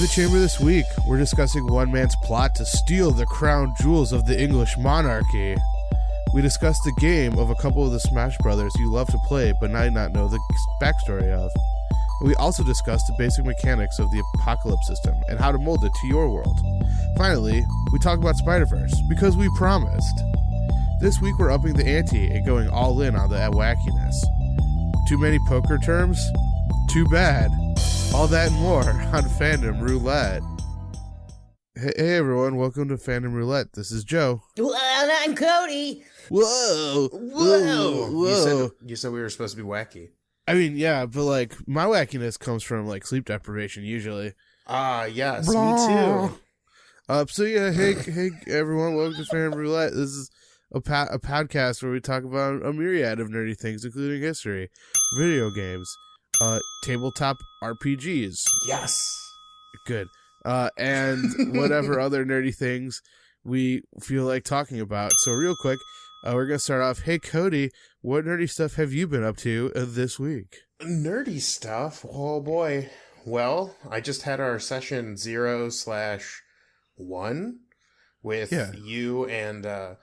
In the chamber this week, we're discussing one man's plot to steal the crown jewels of the English monarchy. We discussed the game of a couple of the Smash Brothers you love to play but might not know the backstory of. And we also discussed the basic mechanics of the apocalypse system and how to mold it to your world. Finally, we talk about Spiderverse, because we promised. This week we're upping the ante and going all in on the wackiness. Too many poker terms? Too bad. All that and more on Fandom Roulette. Hey everyone, welcome to Fandom Roulette. This is Joe. Well, I'm Cody. Whoa. You said we were supposed to be wacky. I mean, yeah, but like my wackiness comes from like sleep deprivation usually. Yes, Blah. me too. So yeah, hey everyone, welcome to Fandom Roulette. This is a podcast where we talk about a myriad of nerdy things, including history, video games, tabletop RPGs. Yes. Good. And whatever other nerdy things we feel like talking about. So real quick, we're going to start off. Hey, Cody, what nerdy stuff have you been up to this week? Nerdy stuff? Oh, boy. Well, I just had our session 0/1 with you and a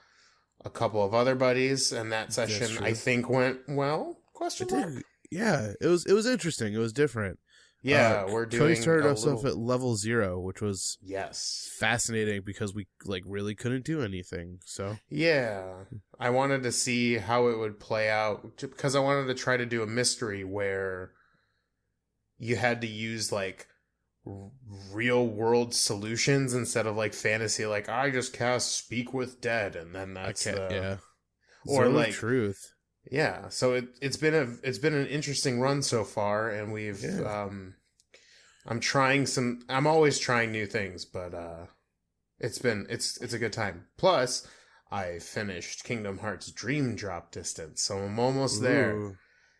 couple of other buddies, and that session, I think, went well? Question mark? Yeah, it was interesting. It was different. Yeah, we're doing. Cody started us off at level 0, which was yes fascinating because we like really couldn't do anything. So yeah, I wanted to see how it would play out because I wanted to try to do a mystery where you had to use like real world solutions instead of like fantasy. Like I just cast Speak with Dead, and then that's or Zone like truth. Yeah, so it's been an interesting run so far, and we've I'm always trying new things, but it's a good time. Plus, I finished Kingdom Hearts Dream Drop Distance, so I'm almost there.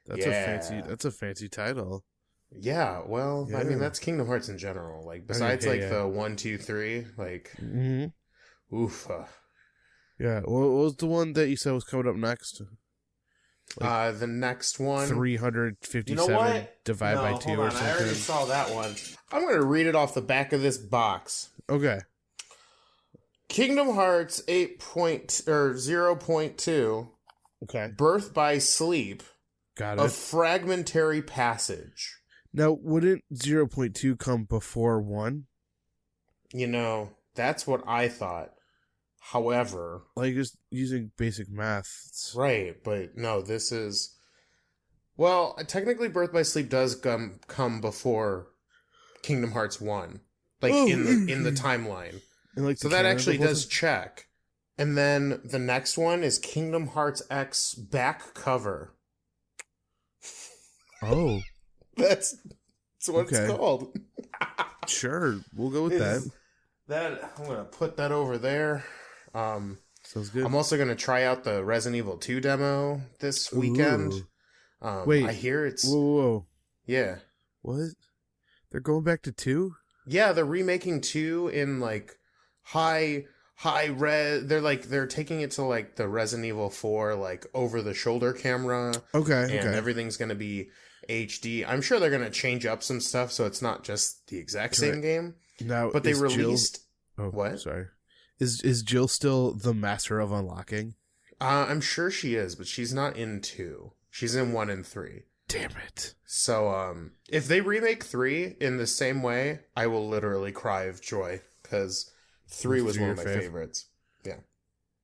That's a fancy title. Yeah, well, I mean that's Kingdom Hearts in general. Like besides the 1, 2, 3, like oof. Yeah, what was the one that you said was coming up next? Like the next one 357 divided by 2 or something. I already saw that one. I'm going to read it off the back of this box. Okay. Kingdom Hearts 0.2. Okay. Birth by Sleep. Got it. A fragmentary passage. Now, wouldn't 0.2 come before 1? You know, that's what I thought. However, like just using basic math, right? But no, this is technically, Birth by Sleep does come before Kingdom Hearts 1, like in the timeline. Like so that actually does check. And then the next one is Kingdom Hearts X back cover. Oh, that's what it's called. Sure, we'll go with that. I'm gonna put that over there. Sounds good. I'm also going to try out the Resident Evil 2 demo this weekend. Wait, I hear it's... Whoa. Yeah. What? They're going back to 2? Yeah, they're remaking 2 in, like, high res... They're taking it to, like, the Resident Evil 4, like, over-the-shoulder camera. Okay, and everything's going to be HD. I'm sure they're going to change up some stuff so it's not just the exact same game. Now, but they released... What? Sorry. Is Jill still the master of unlocking? I'm sure she is, but she's not in 2. She's in 1 and 3. Damn it. So, if they remake 3 in the same way, I will literally cry of joy, because 3 was one of my favorites. Yeah.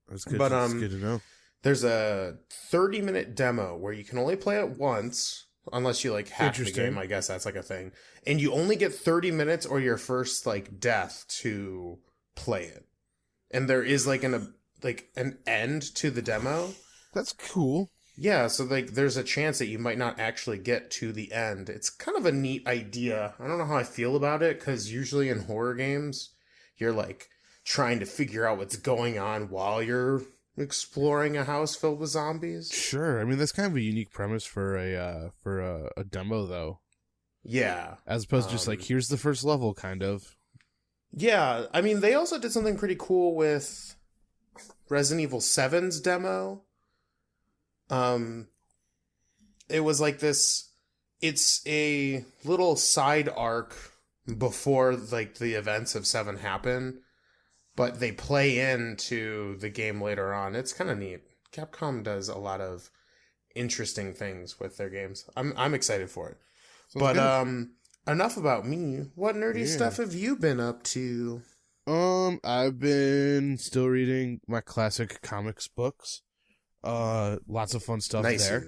That's good. But, that's good to know. There's a 30-minute demo where you can only play it once, unless you, like, hack the game. I guess that's, like, a thing. And you only get 30 minutes or your first, like, death to play it. And there is like an end to the demo. That's cool. Yeah, so like there's a chance that you might not actually get to the end. It's kind of a neat idea. I don't know how I feel about it because usually in horror games, you're like trying to figure out what's going on while you're exploring a house filled with zombies. Sure, I mean that's kind of a unique premise for a demo though. Yeah, as opposed to just like here's the first level kind of. Yeah, I mean, they also did something pretty cool with Resident Evil 7's demo. It was like this, it's a little side arc before like the events of 7 happen, but they play into the game later on. It's kind of neat. Capcom does a lot of interesting things with their games. I'm excited for it. Sounds But good. enough about me. What nerdy Yeah. stuff have you been up to? I've been still reading my classic comics books. Lots of fun stuff Nice. there.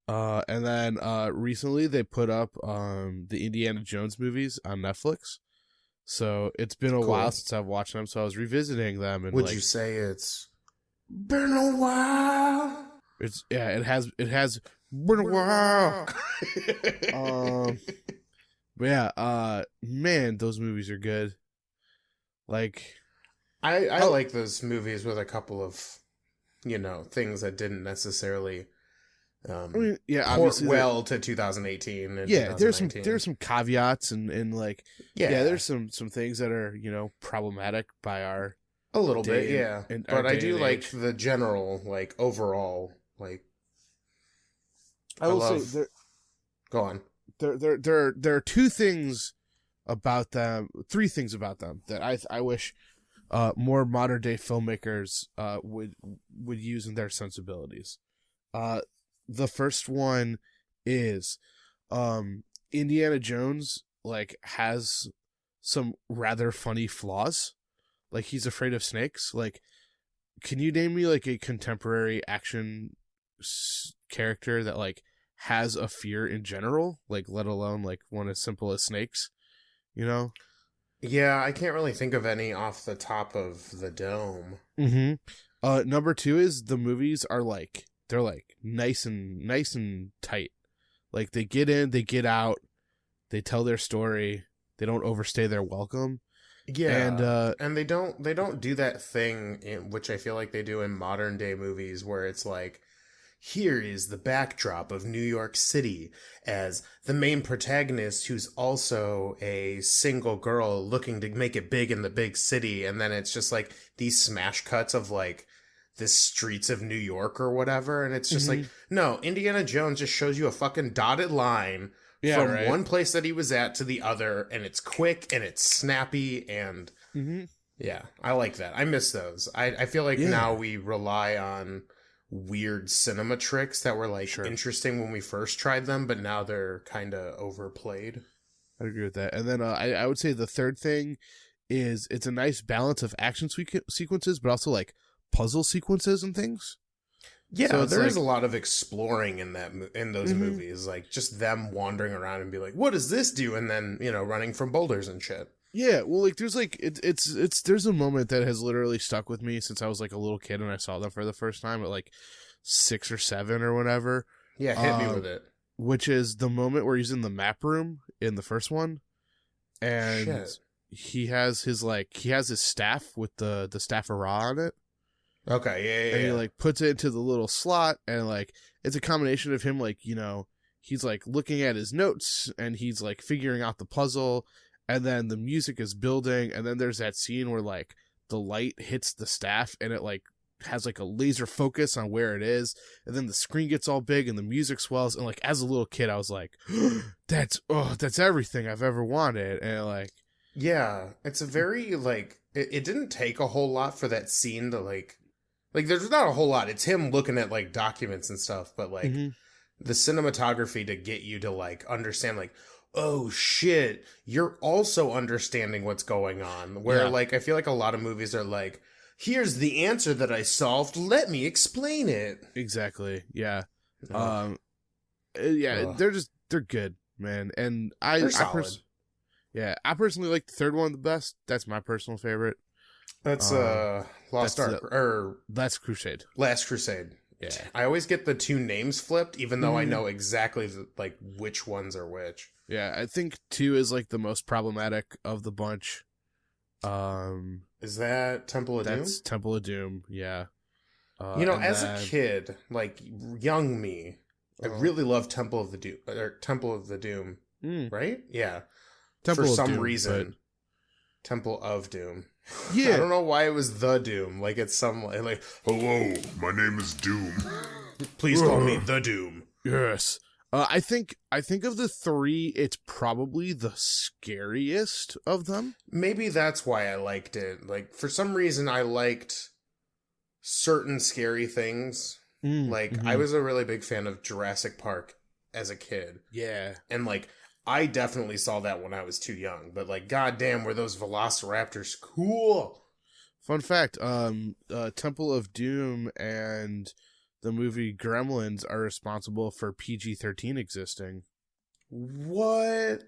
And then recently they put up the Indiana Jones movies on Netflix. So it's been a Cool. while since I've watched them, so I was revisiting them. And Would like, you say it's been a while? it has been a while. But yeah, man, those movies are good. Like, I like those movies with a couple of, things that didn't necessarily I mean, yeah, port obviously, well to 2018 and yeah, there's 2019. some caveats and like, yeah, there's some things that are problematic by our a little bit, day yeah. and our But I day do and like age. the general, like overall, like. I will love- say Go on. there are three things about them that I wish more modern day filmmakers would use in their sensibilities. The first one is Indiana Jones like has some rather funny flaws. Like, he's afraid of snakes. Like, can you name me like a contemporary action character that like has a fear in general, like let alone like one as simple as snakes, Yeah, I can't really think of any off the top of the dome. Mm-hmm. Number two is the movies are like, they're like nice and tight. Like, they get in, they get out, they tell their story, they don't overstay their welcome. Yeah, and they don't do that thing which I feel like they do in modern day movies where it's like, here is the backdrop of New York City as the main protagonist, who's also a single girl looking to make it big in the big city, and then it's just like these smash cuts of like the streets of New York or whatever, and it's just like, no, Indiana Jones just shows you a fucking dotted line from one place that he was at to the other, and it's quick and it's snappy, and yeah, I like that. I miss those. I feel like now we rely on weird cinema tricks that were like interesting when we first tried them, but now they're kind of overplayed. I agree with that. And then I would say the third thing is it's a nice balance of action sequences, but also like puzzle sequences and things. Yeah, so there is like, a lot of exploring in those movies, like just them wandering around and be like, "What does this do?" And then running from boulders and shit. Yeah, well, like there's like it's there's a moment that has literally stuck with me since I was like a little kid and I saw them for the first time at like 6 or 7 or whatever. Yeah, hit me with it. Which is the moment where he's in the map room in the first one, and he has his staff with the staff of Ra on it. Okay, yeah. And he like puts it into the little slot, and like it's a combination of him like he's like looking at his notes and he's like figuring out the puzzle, and then the music is building, and then there's that scene where like the light hits the staff and it like has like a laser focus on where it is, and then the screen gets all big and the music swells, and like as a little kid I was like, that's everything I've ever wanted. And like, yeah, it's a very like it didn't take a whole lot for that scene to like there's not a whole lot. It's him looking at like documents and stuff, but like the cinematography to get you to like understand like, oh shit, you're also understanding what's going on. Where like I feel like a lot of movies are like, here's the answer that I solved, let me explain it. Exactly. Yeah. Ugh. They're good, man. And I personally like the third one the best. That's my personal favorite. That's Lost Ark or Last Crusade. Last Crusade. Yeah. I always get the two names flipped, even though I know exactly like which ones are which. Yeah, I think 2 is like the most problematic of the bunch. Is that Temple of Doom? That's Temple of Doom, yeah. As a kid, like young me, I really loved Temple of the Doom, right? Yeah. Temple For of some Doom, reason. Temple of Doom. Yeah. I don't know why it was the Doom. Like it's some like, hello, my name is Doom. Please call me the Doom. Yes. I think of the three, it's probably the scariest of them. Maybe that's why I liked it. Like, for some reason, I liked certain scary things. I was a really big fan of Jurassic Park as a kid. Yeah. And, like, I definitely saw that when I was too young. But, like, goddamn, were those velociraptors cool. Fun fact, Temple of Doom and the movie Gremlins are responsible for PG-13 existing. What?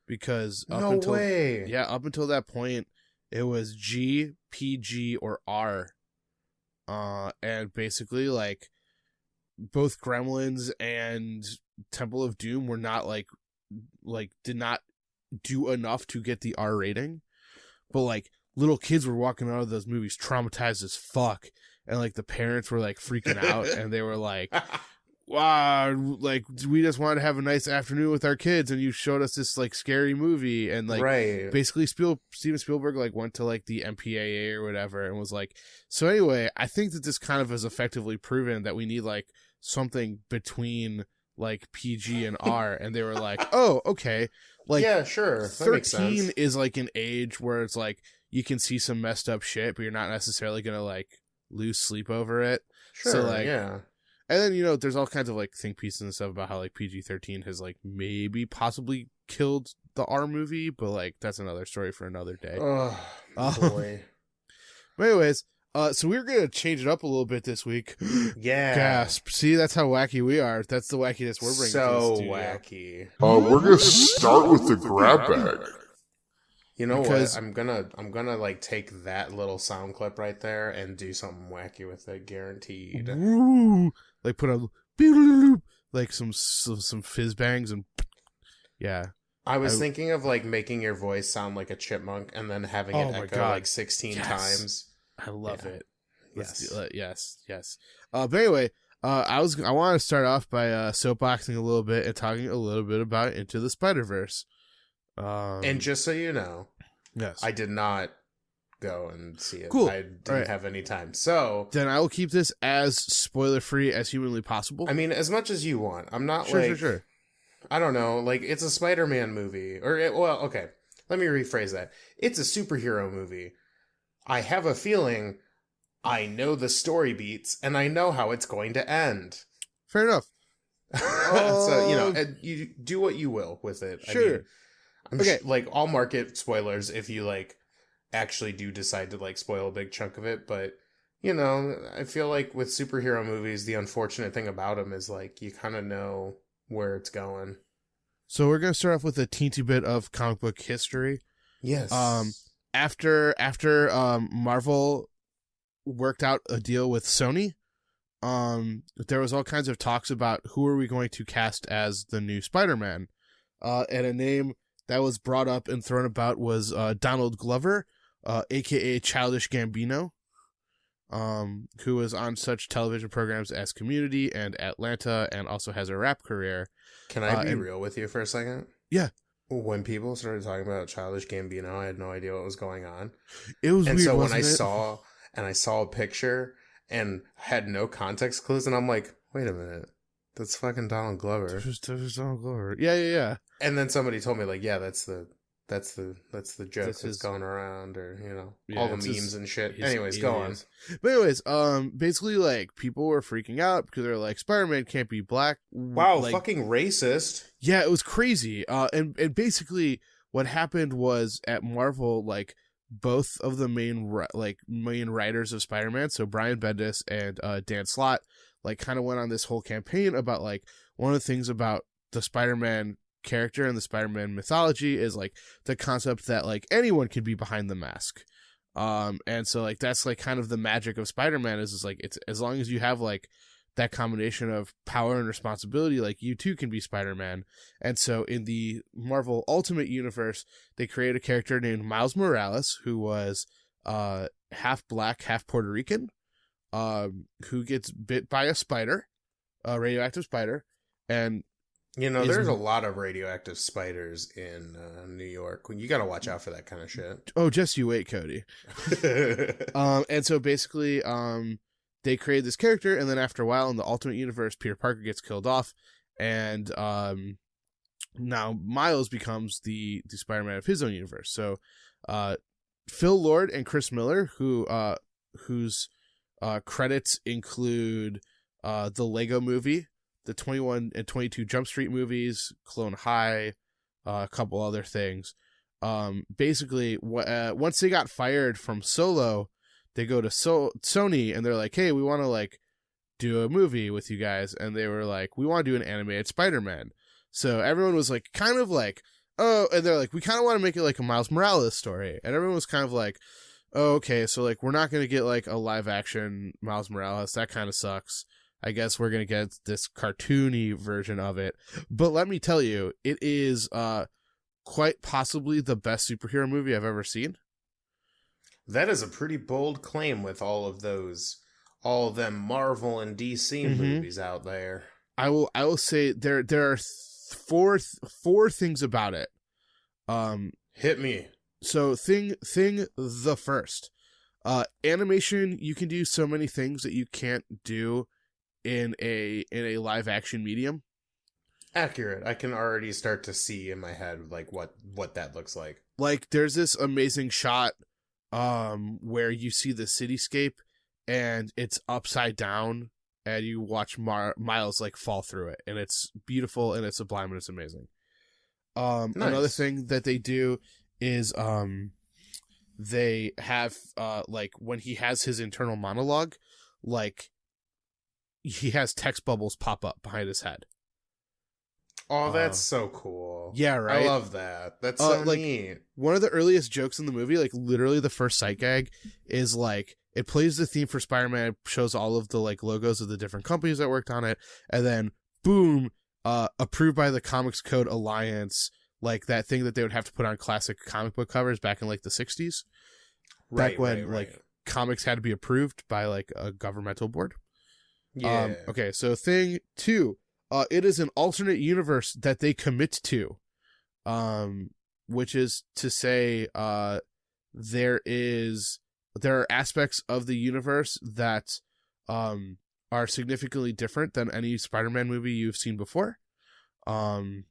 Because up No until way. Yeah, up until that point, it was G, PG, or R. And basically, like, both Gremlins and Temple of Doom were not like did not do enough to get the R rating. But like little kids were walking out of those movies traumatized as fuck. And, like, the parents were, like, freaking out, and they were like, wow, like, we just wanted to have a nice afternoon with our kids, and you showed us this, like, scary movie. And, like, basically Steven Spielberg, like, went to, like, the MPAA or whatever and was like, so anyway, I think that this kind of has effectively proven that we need, like, something between, like, PG and R. And they were like, oh, okay. Like, yeah, sure. That 13 is, like, an age where it's, like, you can see some messed up shit, but you're not necessarily going to, like, lose sleep over it. Sure, so, like, yeah. And then, you know, there's all kinds of, like, think pieces and stuff about how, like, PG-13 has, like, maybe possibly killed the R movie, but, like, that's another story for another day. Oh, boy. But anyways, so we're going to change it up a little bit this week. Yeah. Gasp. See, that's how wacky we are. That's the wackiness we're bringing to the studio. Wacky. We're going to start with the grab bag. You know what? I'm gonna like take that little sound clip right there and do something wacky with it, guaranteed. Woo! Like put a like some fizz bangs and yeah. I was thinking of like making your voice sound like a chipmunk and then having it echo like 16 times. I love it. Yes. Yes. But anyway, I want to start off by soapboxing a little bit and talking a little bit about Into the Spiderverse. And just so you know, yes, I did not go and see it. Cool. I didn't have any time. So then I will keep this as spoiler free as humanly possible. I mean, as much as you want. I'm not sure. I don't know. Like, it's a Spider-Man movie, okay. Let me rephrase that. It's a superhero movie. I have a feeling I know the story beats and I know how it's going to end. Fair enough. So, you know, you do what you will with it. Sure. I mean, like, I'll market spoilers if you, like, actually do decide to, like, spoil a big chunk of it. But, you know, I feel like with superhero movies, the unfortunate thing about them is, like, you kind of know where it's going. So we're going to start off with a teensy bit of comic book history. Yes. After Marvel worked out a deal with Sony, there was all kinds of talks about who are we going to cast as the new Spider-Man. And a name that was brought up and thrown about was Donald Glover, aka Childish Gambino, who was on such television programs as Community and Atlanta, and also has a rap career. Can I be real with you for a second? Yeah. When people started talking about Childish Gambino, I had no idea what was going on. It was and weird, so when I it? saw a picture and had no context clues, and I'm like, wait a minute, that's fucking Donald Glover. There's Donald Glover. Yeah. And then somebody told me, like, yeah, that's the joke that's going around, or, you know, all the memes and shit. Anyways, go on. But anyways, basically, like, people were freaking out because they're like, Spider-Man can't be black. Wow, like, fucking racist. Yeah, it was crazy. And basically what happened was at Marvel, like, both of the main writers of Spider-Man, so Brian Bendis and Dan Slott, like, kind of went on this whole campaign about, like, one of the things about the Spider-Man character and the Spider-Man mythology is, like, the concept that, like, anyone can be behind the mask. And so, like, that's, like, kind of the magic of Spider-Man is like, it's as long as you have, like, that combination of power and responsibility, like, you too can be Spider-Man. And so in the Marvel Ultimate Universe, they created a character named Miles Morales, who was half black, half Puerto Rican, who gets bit by a spider, a radioactive spider, and you know, there's a lot of radioactive spiders in New York. You got to watch out for that kind of shit. Oh, just you wait, Cody. And so basically, they created this character, and then after a while in the Ultimate Universe, Peter Parker gets killed off, and now Miles becomes the Spider-Man of his own universe. So Phil Lord and Chris Miller, whose credits include the Lego Movie, the 21 and 22 Jump Street movies, Clone High, a couple other things. Basically, once they got fired from Solo, they go to Sony and they're like, hey, we want to like do a movie with you guys. And they were like, we want to do an animated Spider-Man. So everyone was like, kind of like, oh, and they're like, we kind of want to make it like a Miles Morales story. And everyone was kind of like, oh, okay, so like, we're not going to get like a live action Miles Morales. That kind of sucks. I guess we're going to get this cartoony version of it. But let me tell you, it is quite possibly the best superhero movie I've ever seen. That is a pretty bold claim with all of them Marvel and DC movies out there. I will say there are four things about it. Hit me. So thing the first. Animation, you can do so many things that you can't do in a live action medium. Accurate. I can already start to see in my head like what that looks like. Like there's this amazing shot where you see the cityscape and it's upside down and you watch Miles like fall through it, and it's beautiful and it's sublime and it's amazing. Nice. Another thing that they do is they have like when he has his internal monologue, like he has text bubbles pop up behind his head. Oh, that's so cool. Yeah, right? I love that. That's so like, neat. One of the earliest jokes in the movie, like literally the first sight gag, is like it plays the theme for Spider-Man, it shows all of the like logos of the different companies that worked on it, and then boom, approved by the Comics Code Alliance, like that thing that they would have to put on classic comic book covers back in like the 60s. Back when like comics had to be approved by like a governmental board. Yeah. Okay, so thing 2, it is an alternate universe that they commit to, which is to say, there are aspects of the universe that are significantly different than any Spider-Man movie you've seen before, and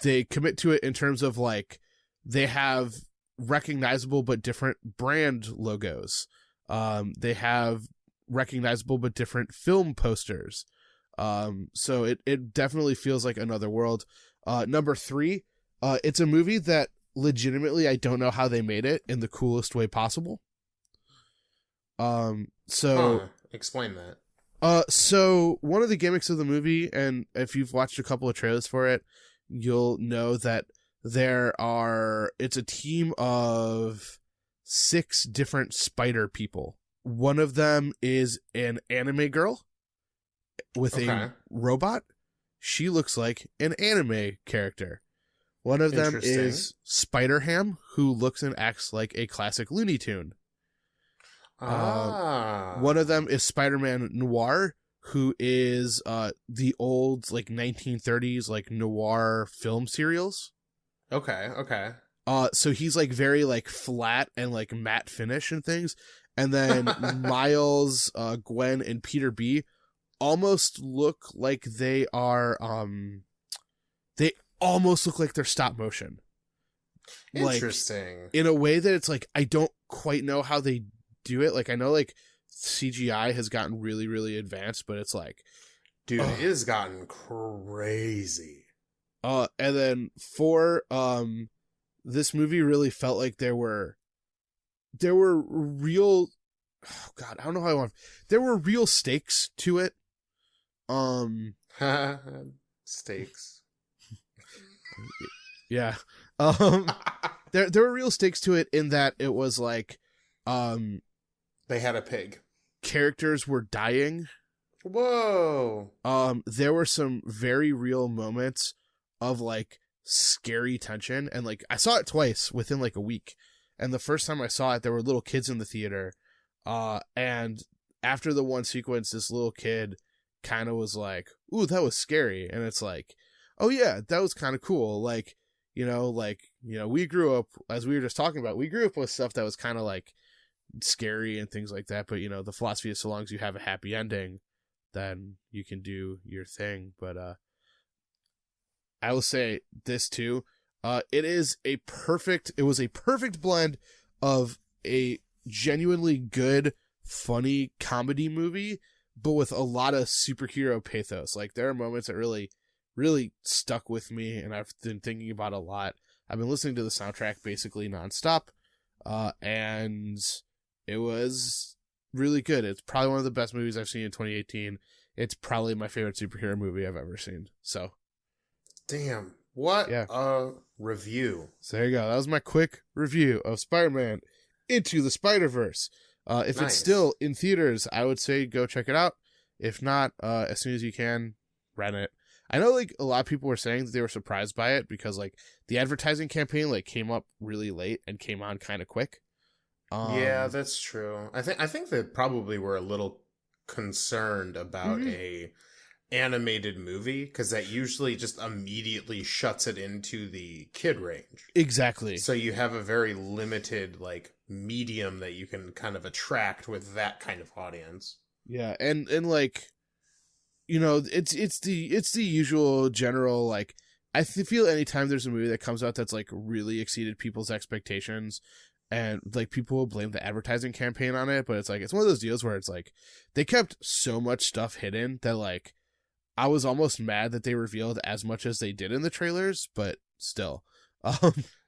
they commit to it in terms of like they have recognizable but different brand logos. They have recognizable but different film posters. So it definitely feels like another world. Number 3, it's a movie that legitimately I don't know how they made it in the coolest way possible. Explain that. So one of the gimmicks of the movie, and if you've watched a couple of trailers for it, you'll know that it's a team of 6 different spider people. One of them is an anime girl with a robot. She looks like an anime character. One of them is Spider-Ham, who looks and acts like a classic Looney Tune. One of them is Spider-Man Noir, who is the old like 1930s like noir film serials. Okay. So he's like very like flat and like matte finish and things. And then Miles, Gwen, and Peter B almost look like they are they almost look like they're stop motion. Interesting. Like, in a way that it's like I don't quite know how they do it. Like I know like CGI has gotten really, really advanced, but it's like, dude, it has gotten crazy. And then 4, this movie really felt like there were real, oh God, I don't know how I want, there were real stakes to it. Stakes. Yeah. There were real stakes to it in that it was like, they had a pig. Characters were dying. Whoa. There were some very real moments of like scary tension, and like I saw it twice within like a week. And the first time I saw it, there were little kids in the theater. And after the one sequence, this little kid kind of was like, ooh, that was scary. And it's like, oh yeah, that was kind of cool. Like, we grew up, as we were just talking about, we grew up with stuff that was kind of like scary and things like that. But, the philosophy is so long as you have a happy ending, then you can do your thing. But I will say this too. It was a perfect blend of a genuinely good, funny comedy movie, but with a lot of superhero pathos. Like, there are moments that really, really stuck with me, and I've been thinking about a lot. I've been listening to the soundtrack basically nonstop, and it was really good. It's probably one of the best movies I've seen in 2018. It's probably my favorite superhero movie I've ever seen. So, damn, what a review. So there you go. That was my quick review of Spider-Man Into the Spiderverse. If it's still in theaters, I would say go check it out. If not, as soon as you can, rent it. I know, like, a lot of people were saying that they were surprised by it because, like, the advertising campaign, like, came up really late and came on kind of quick. Yeah, that's true. I think they probably were a little concerned about a animated movie, because that usually just immediately shuts it into the kid range. Exactly. So you have a very limited, like, medium that you can kind of attract with that kind of audience. Yeah, and like, you know, it's the usual general, like, I feel anytime there's a movie that comes out that's, like, really exceeded people's expectations, and, like, people will blame the advertising campaign on it, but it's like, it's one of those deals where it's like, they kept so much stuff hidden that, like, I was almost mad that they revealed as much as they did in the trailers, but still.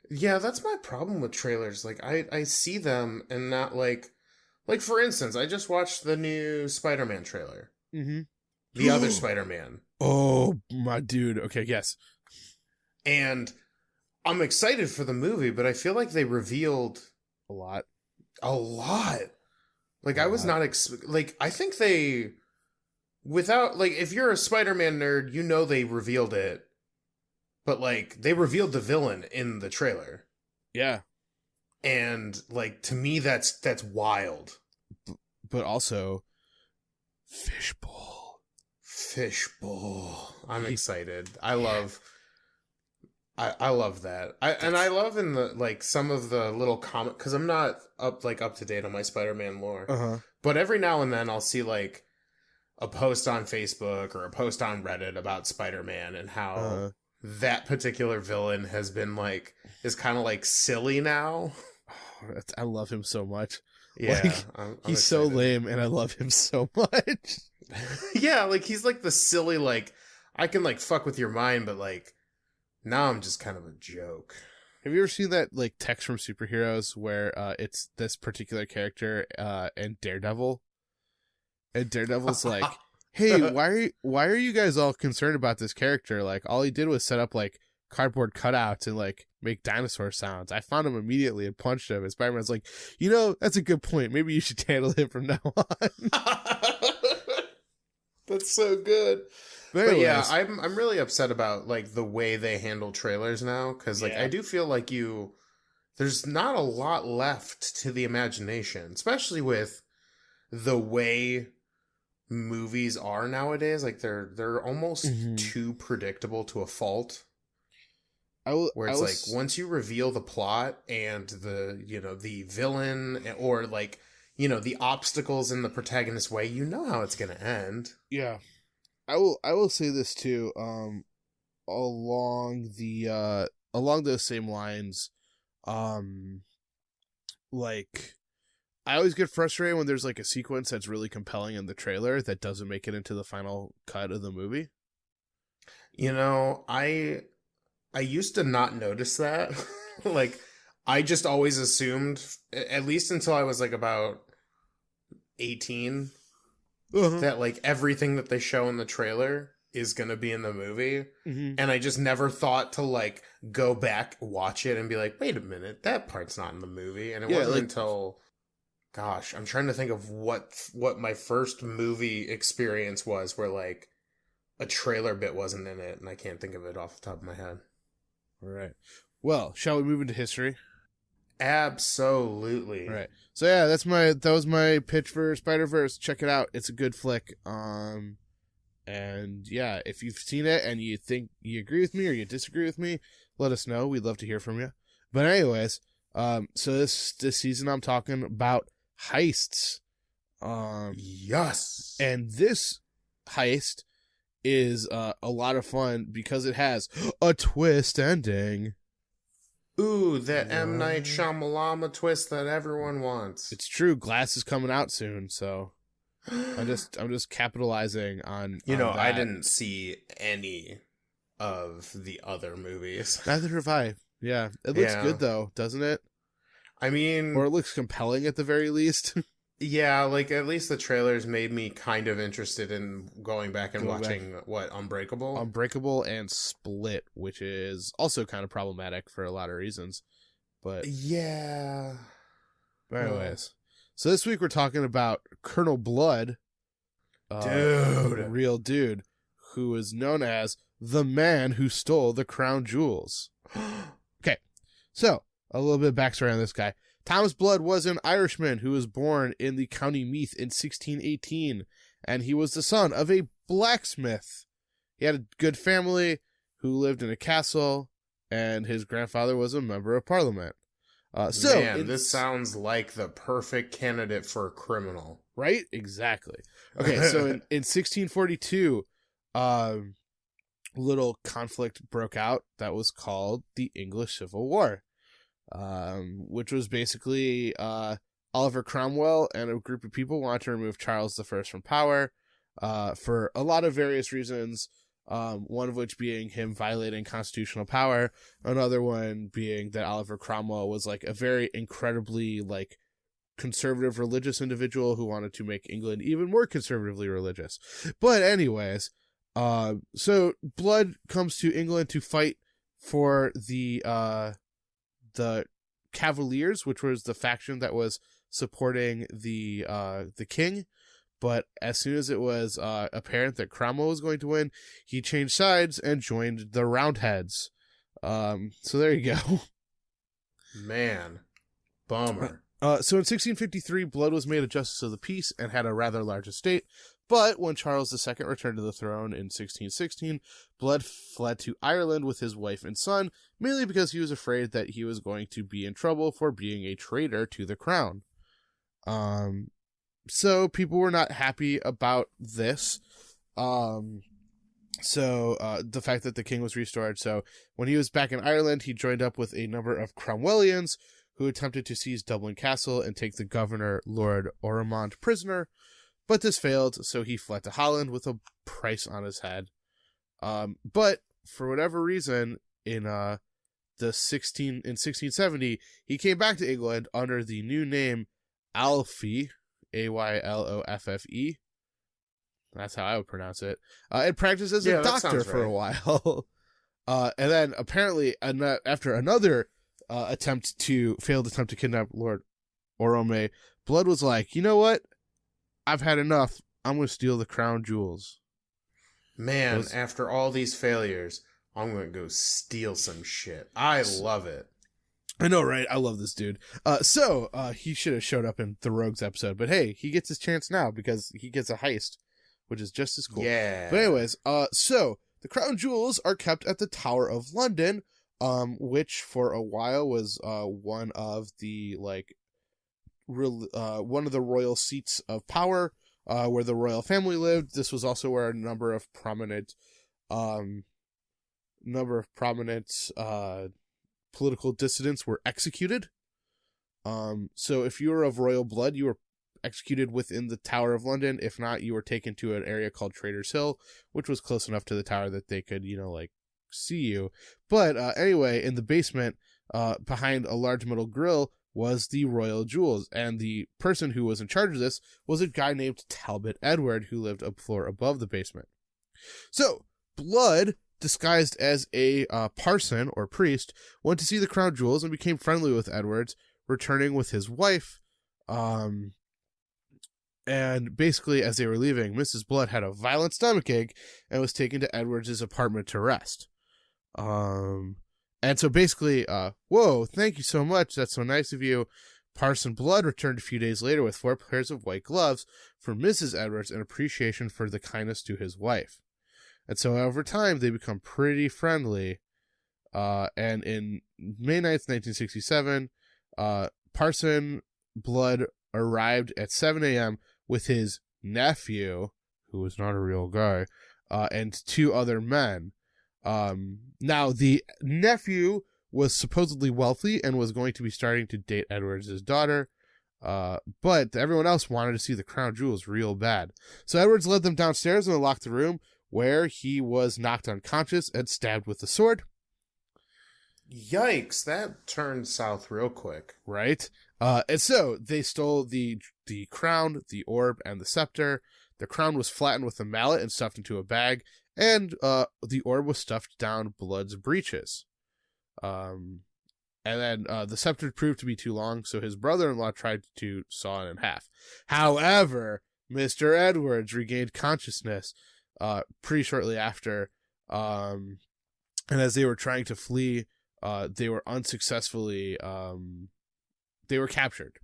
Yeah, that's my problem with trailers. Like, I see them and not, like, for instance, I just watched the new Spider-Man trailer. Mm-hmm. The other Spider-Man. Oh, my dude. Okay, yes. And I'm excited for the movie, but I feel like they revealed a lot. Like, I was not like, I think they, without, like, if you're a Spider-Man nerd, you know they revealed it, but, like, they revealed the villain in the trailer. Yeah. And, like, to me, that's wild. But also, Fishbowl. I'm excited. I love that. I love in the, like, some of the little comment, because I'm not up to date on my Spider-Man lore. But every now and then I'll see, like, a post on Facebook or a post on Reddit about Spider-Man and how that particular villain has been, like, is kind of, like, silly now. I love him so much. Yeah, like, I'm he's excited. so lame, and I love him so much. Yeah, like, he's, like, the silly, like, I can, like, fuck with your mind, but, like, now I'm just kind of a joke. Have you ever seen that, like, text from superheroes where it's this particular character and Daredevil? And Daredevil's like, hey, why are you guys all concerned about this character? Like, all he did was set up, like, cardboard cutouts and, like, make dinosaur sounds. I found him immediately and punched him. And Spider-Man's like, you know, that's a good point. Maybe you should handle him from now on. That's so good. But yeah, I'm really upset about, like, the way they handle trailers now, because, like, I do feel like there's not a lot left to the imagination, especially with the way movies are nowadays. Like, they're almost too predictable to a fault. Once you reveal the plot and the villain, or, like, the obstacles in the protagonist's way, you know how it's gonna end. Yeah. I will say this too, along those same lines, like, I always get frustrated when there's, like, a sequence that's really compelling in the trailer that doesn't make it into the final cut of the movie. I used to not notice that. Like, I just always assumed, at least until I was, like, about 18, that, like, everything that they show in the trailer is gonna be in the movie. And I just never thought to, like, go back, watch it, and be like, wait a minute, that part's not in the movie. And it wasn't until, gosh, I'm trying to think of what my first movie experience was where, like, a trailer bit wasn't in it, and I can't think of it off the top of my head. All right. Well, shall we move into history? Absolutely. All right. So yeah, that was my pitch for Spider-Verse. Check it out. It's a good flick. And yeah, if you've seen it and you think you agree with me or you disagree with me, let us know. We'd love to hear from you. But anyways, so this season I'm talking about heists. Yes. And this heist is a lot of fun because it has a twist ending. Ooh, the M. Night Shyamalan twist that everyone wants. It's true. Glass is coming out soon, so I'm just capitalizing on. On I that. didn't see any of the other movies. Neither have I. Yeah, it looks good though, doesn't it? I mean, or it looks compelling at the very least. Yeah, like at least the trailers made me kind of interested in going back and watching Unbreakable? Unbreakable and Split, which is also kind of problematic for a lot of reasons. But yeah. Anyways, so this week we're talking about Colonel Blood, real dude, who is known as the man who stole the crown jewels. Okay, so a little bit of backstory on this guy. Thomas Blood was an Irishman who was born in the County Meath in 1618, and he was the son of a blacksmith. He had a good family who lived in a castle, and his grandfather was a member of parliament. This sounds like the perfect candidate for a criminal. Right? Exactly. Okay, so in 1642, little conflict broke out that was called the English Civil War. Which was basically Oliver Cromwell and a group of people wanted to remove Charles I from power for a lot of various reasons, one of which being him violating constitutional power, another one being that Oliver Cromwell was like a very incredibly like conservative religious individual who wanted to make England even more conservatively religious. But anyways, so Blood comes to England to fight for the Cavaliers, which was the faction that was supporting the king. But as soon as it was apparent that Cromwell was going to win, he changed sides and joined the Roundheads. So there you go. Man, bummer. So in 1653, Blood was made a justice of the peace and had a rather large estate. But when Charles II returned to the throne in 1616, Blood fled to Ireland with his wife and son, mainly because he was afraid that he was going to be in trouble for being a traitor to the crown. So people were not happy about this. The fact that the king was restored. So when he was back in Ireland, he joined up with a number of Cromwellians who attempted to seize Dublin Castle and take the governor, Lord Ormond, prisoner. But this failed, so he fled to Holland with a price on his head. But for whatever reason, in 1670, he came back to England under the new name Alfie, Aylofe. That's how I would pronounce it. And practiced as a doctor for a while. And then apparently, after another failed attempt to kidnap Lord Orome, Blood was like, you know what? I've had enough. I'm going to steal the crown jewels. Man, after all these failures, I'm going to go steal some shit. I love it. I know, right? I love this dude. So he should have showed up in the Rogues episode, but hey, he gets his chance now because he gets a heist, which is just as cool. Yeah. But anyways, so the crown jewels are kept at the Tower of London, which for a while was one of the one of the royal seats of power, where the royal family lived. This was also where a number of prominent political dissidents were executed. So if you were of royal blood, you were executed within the Tower of London. If not, you were taken to an area called Traitor's Hill, which was close enough to the tower that they could, see you. But anyway, in the basement, behind a large metal grill, was the royal jewels, and the person who was in charge of this was a guy named Talbot Edward, who lived a floor above the basement. So Blood, disguised as a parson or priest, went to see the crown jewels and became friendly with Edwards, returning with his wife. And basically, as they were leaving, Mrs. Blood had a violent stomachache and was taken to Edwards' apartment to rest. And so basically, whoa, thank you so much. That's so nice of you. Parson Blood returned a few days later with 4 pairs of white gloves for Mrs. Edwards in appreciation for the kindness to his wife. And so over time, they become pretty friendly. And in May 9th, 1967, Parson Blood arrived at 7 a.m. with his nephew, who was not a real guy, and 2 other men. Now, the nephew was supposedly wealthy and was going to be starting to date Edwards' daughter, but everyone else wanted to see the crown jewels real bad. So Edwards led them downstairs and unlocked the room, where he was knocked unconscious and stabbed with a sword. Yikes, that turned south real quick. Right? And so they stole the crown, the orb, and the scepter. The crown was flattened with a mallet and stuffed into a bag, and the orb was stuffed down Blood's breeches. And then the scepter proved to be too long, so his brother-in-law tried to saw it in half. However, Mr. Edwards regained consciousness pretty shortly after, and as they were trying to flee, they were unsuccessfully, they were captured.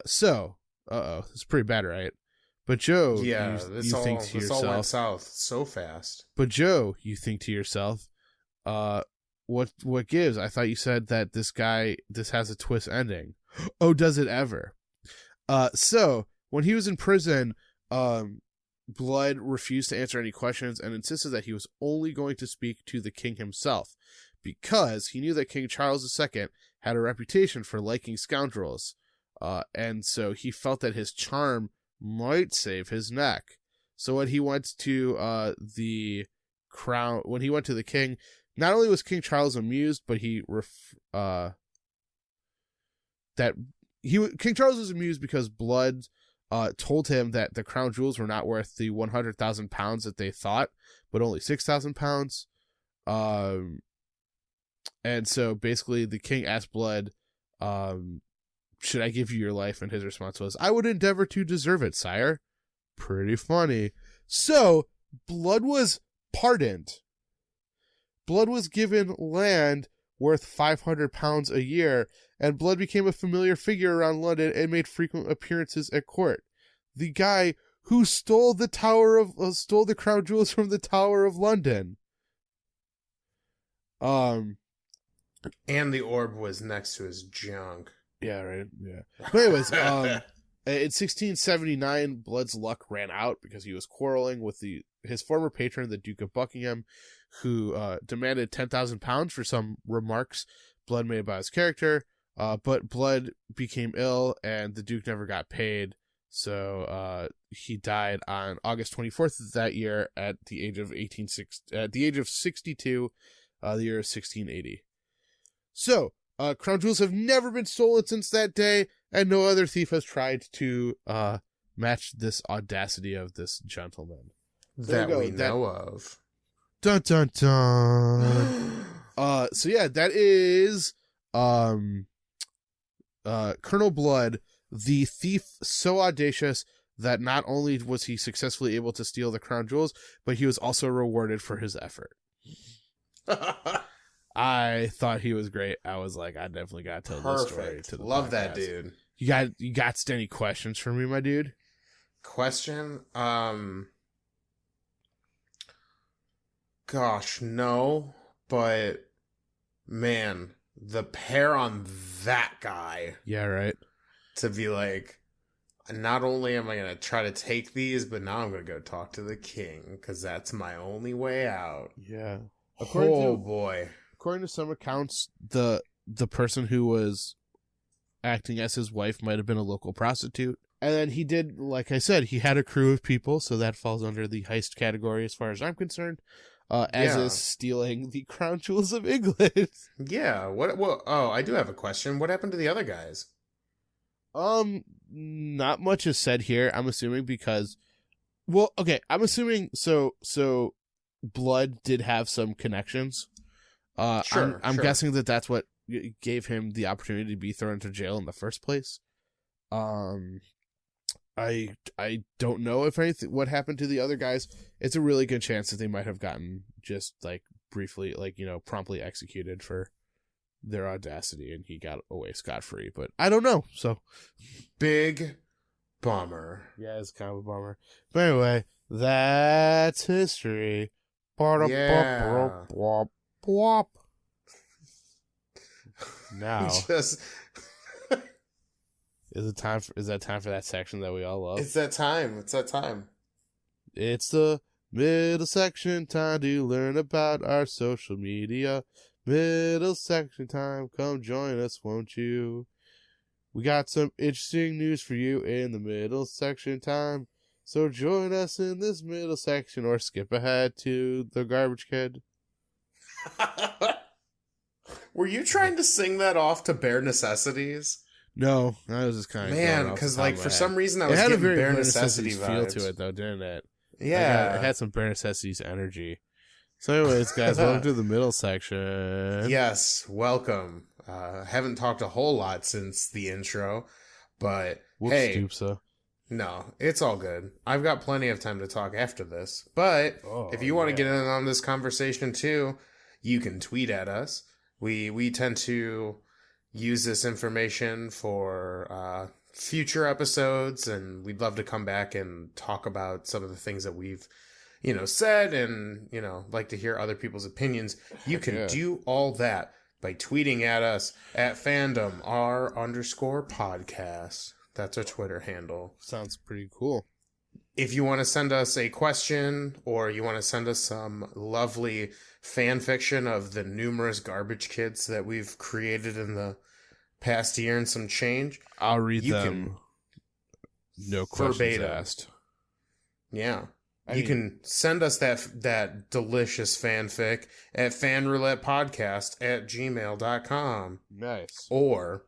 So, it's pretty bad, right? But Joe, yeah, you think to yourself, all went south so fast. But Joe, you think to yourself, what gives? I thought you said that this has a twist ending. Oh, does it ever? So when he was in prison, Blood refused to answer any questions and insisted that he was only going to speak to the king himself, because he knew that King Charles II had a reputation for liking scoundrels, and so he felt that his charm might save his neck. So when he went to the king, not only was King Charles amused, but King Charles was amused because Blood told him that the crown jewels were not worth the 100,000 pounds that they thought, but only 6,000 pounds. And so basically the king asked Blood, should I give you your life? And his response was, I would endeavor to deserve it, sire. Pretty funny. So Blood was pardoned. Blood was given land worth 500 pounds a year, and Blood became a familiar figure around London and made frequent appearances at court. The guy who stole the crown jewels from the Tower of London. And the orb was next to his junk. Yeah, right. Yeah. But anyways, in 1679, Blood's luck ran out because he was quarreling with his former patron, the Duke of Buckingham, who demanded 10,000 pounds for some remarks Blood made about his character. But Blood became ill, and the Duke never got paid. So he died on August 24th of that year at the age of 62, the year of 1680. So crown jewels have never been stolen since that day, and no other thief has tried to match this audacity of this gentleman. That we know of. Dun dun dun. So yeah, that is Colonel Blood, the thief so audacious that not only was he successfully able to steal the crown jewels, but he was also rewarded for his effort. I thought he was great. I was like, I definitely got to tell this story to the Love podcast. that dude. You got any questions for me, my dude? Question? Gosh, no. But man, the pair on that guy. Yeah, right. To be like, not only am I going to try to take these, but now I'm going to go talk to the king, because that's my only way out. Yeah. Boy. According to some accounts, the person who was acting as his wife might have been a local prostitute. And then he did, like I said, he had a crew of people, so that falls under the heist category as far as I'm concerned. As is stealing the crown jewels of England. Yeah. Oh, I do have a question. What happened to the other guys? Not much is said here. I'm assuming because, well, okay, I'm assuming so Blood did have some connections. Sure. I'm guessing that's what gave him the opportunity to be thrown into jail in the first place. I don't know if anything what happened to the other guys. It's a really good chance that they might have gotten just like briefly, like, you know, promptly executed for their audacity, and he got away scot-free. But I don't know. So big bummer. Yeah, it's kind of a bummer. But anyway, that's history. Yeah. Now, Just is that time for that section that we all love? It's that time. It's the middle section time to learn about our social media. Middle section time, come join us, won't you? We got some interesting news for you in the middle section time. So join us in this middle section or skip ahead to the garbage kid. Were you trying to sing that off to Bare Necessities? No, I was just kind of Man, because like for some reason I was had getting a very Bare Bare Necessity Necessities vibes. feel to it though, didn't it? Yeah, It had some Bare Necessities energy. So anyways, guys, welcome to the middle section. Yes, welcome. Haven't talked a whole lot since the intro, but Whoops, hey, doopsa. no, it's all good. I've got plenty of time to talk after this. But if you want to get in on this conversation too, you can tweet at us. We tend to use this information for future episodes, and we'd love to come back and talk about some of the things that we've said, and like to hear other people's opinions. You can do all that by tweeting at us at fandomr_podcast. That's our Twitter handle. Sounds pretty cool. If you want to send us a question, or you want to send us some lovely fan fiction of the numerous garbage kids that we've created in the past year and some change, I'll read you them. No questions verbatim. asked. Yeah. You can send us that delicious fanfic at fanroulettepodcast@gmail.com. Nice. Or,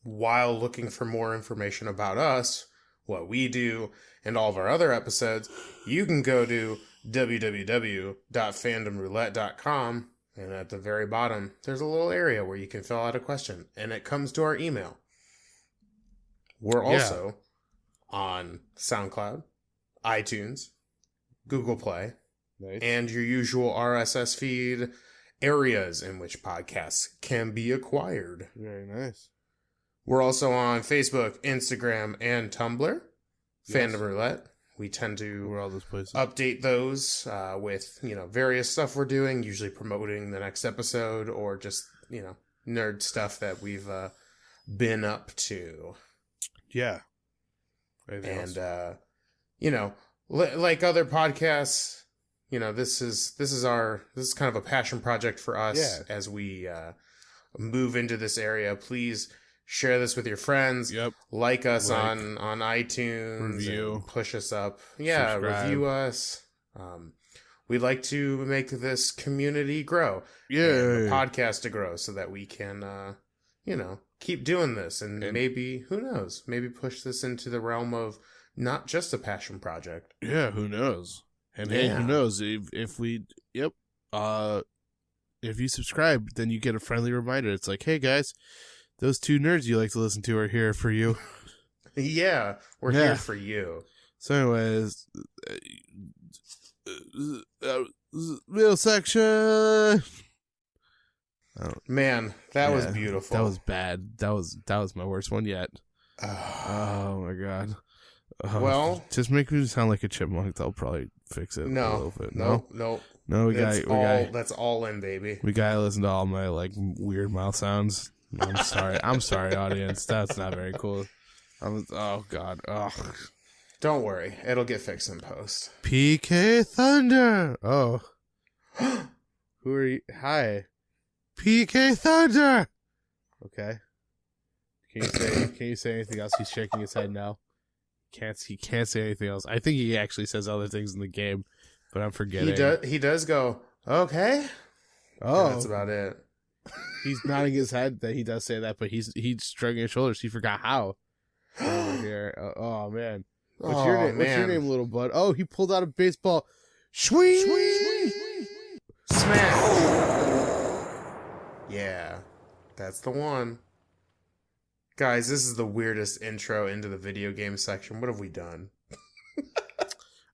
while looking for more information about us, what we do, and all of our other episodes, you can go to www.fandomroulette.com, and at the very bottom, there's a little area where you can fill out a question, and it comes to our email. We're also on SoundCloud, iTunes, Google Play, Nice. and your usual RSS feed areas in which podcasts can be acquired. Very nice. We're also on Facebook, Instagram, and Tumblr. Yes. Fandom Roulette. We tend to We're all those places. update those with various stuff we're doing, usually promoting the next episode or just nerd stuff that we've been up to. Yeah. And like other podcasts, this is kind of a passion project for us as we move into this area. Please share this with your friends. Yep. Like us on iTunes. Review. And push us up. Yeah, Subscribe. review us. We'd like to make this community grow. Yeah. And the podcast to grow so that we can, keep doing this. And maybe, who knows, maybe push this into the realm of not just a passion project. Yeah, who knows? And hey, who knows? If you subscribe, then you get a friendly reminder. It's like, hey guys, those two nerds you like to listen to are here for you. Yeah, we're here for you. So anyways, middle section. Man, that was beautiful. That was bad. That was my worst one yet. Oh my god. Well, just make me sound like a chipmunk. They'll probably fix it a little bit. No. That's all in, baby. We gotta listen to all my weird mouth sounds. I'm sorry. I'm sorry, audience. That's not very cool. Oh god. Oh. Don't worry, it'll get fixed in post. PK Thunder. Oh. Who are you? Hi. PK Thunder. Okay. Can you say anything else? He's shaking his head now. He can't say anything else. I think he actually says other things in the game, but I'm forgetting. He does go, okay. Oh, and that's about it. He's nodding his head that he does say that, but he's shrugging his shoulders. He forgot how. Over here. Oh man. What's your name? What's your name, little bud? Oh, he pulled out a baseball. Swing! Smash! Yeah, that's the one. Guys, this is the weirdest intro into the video game section. What have we done?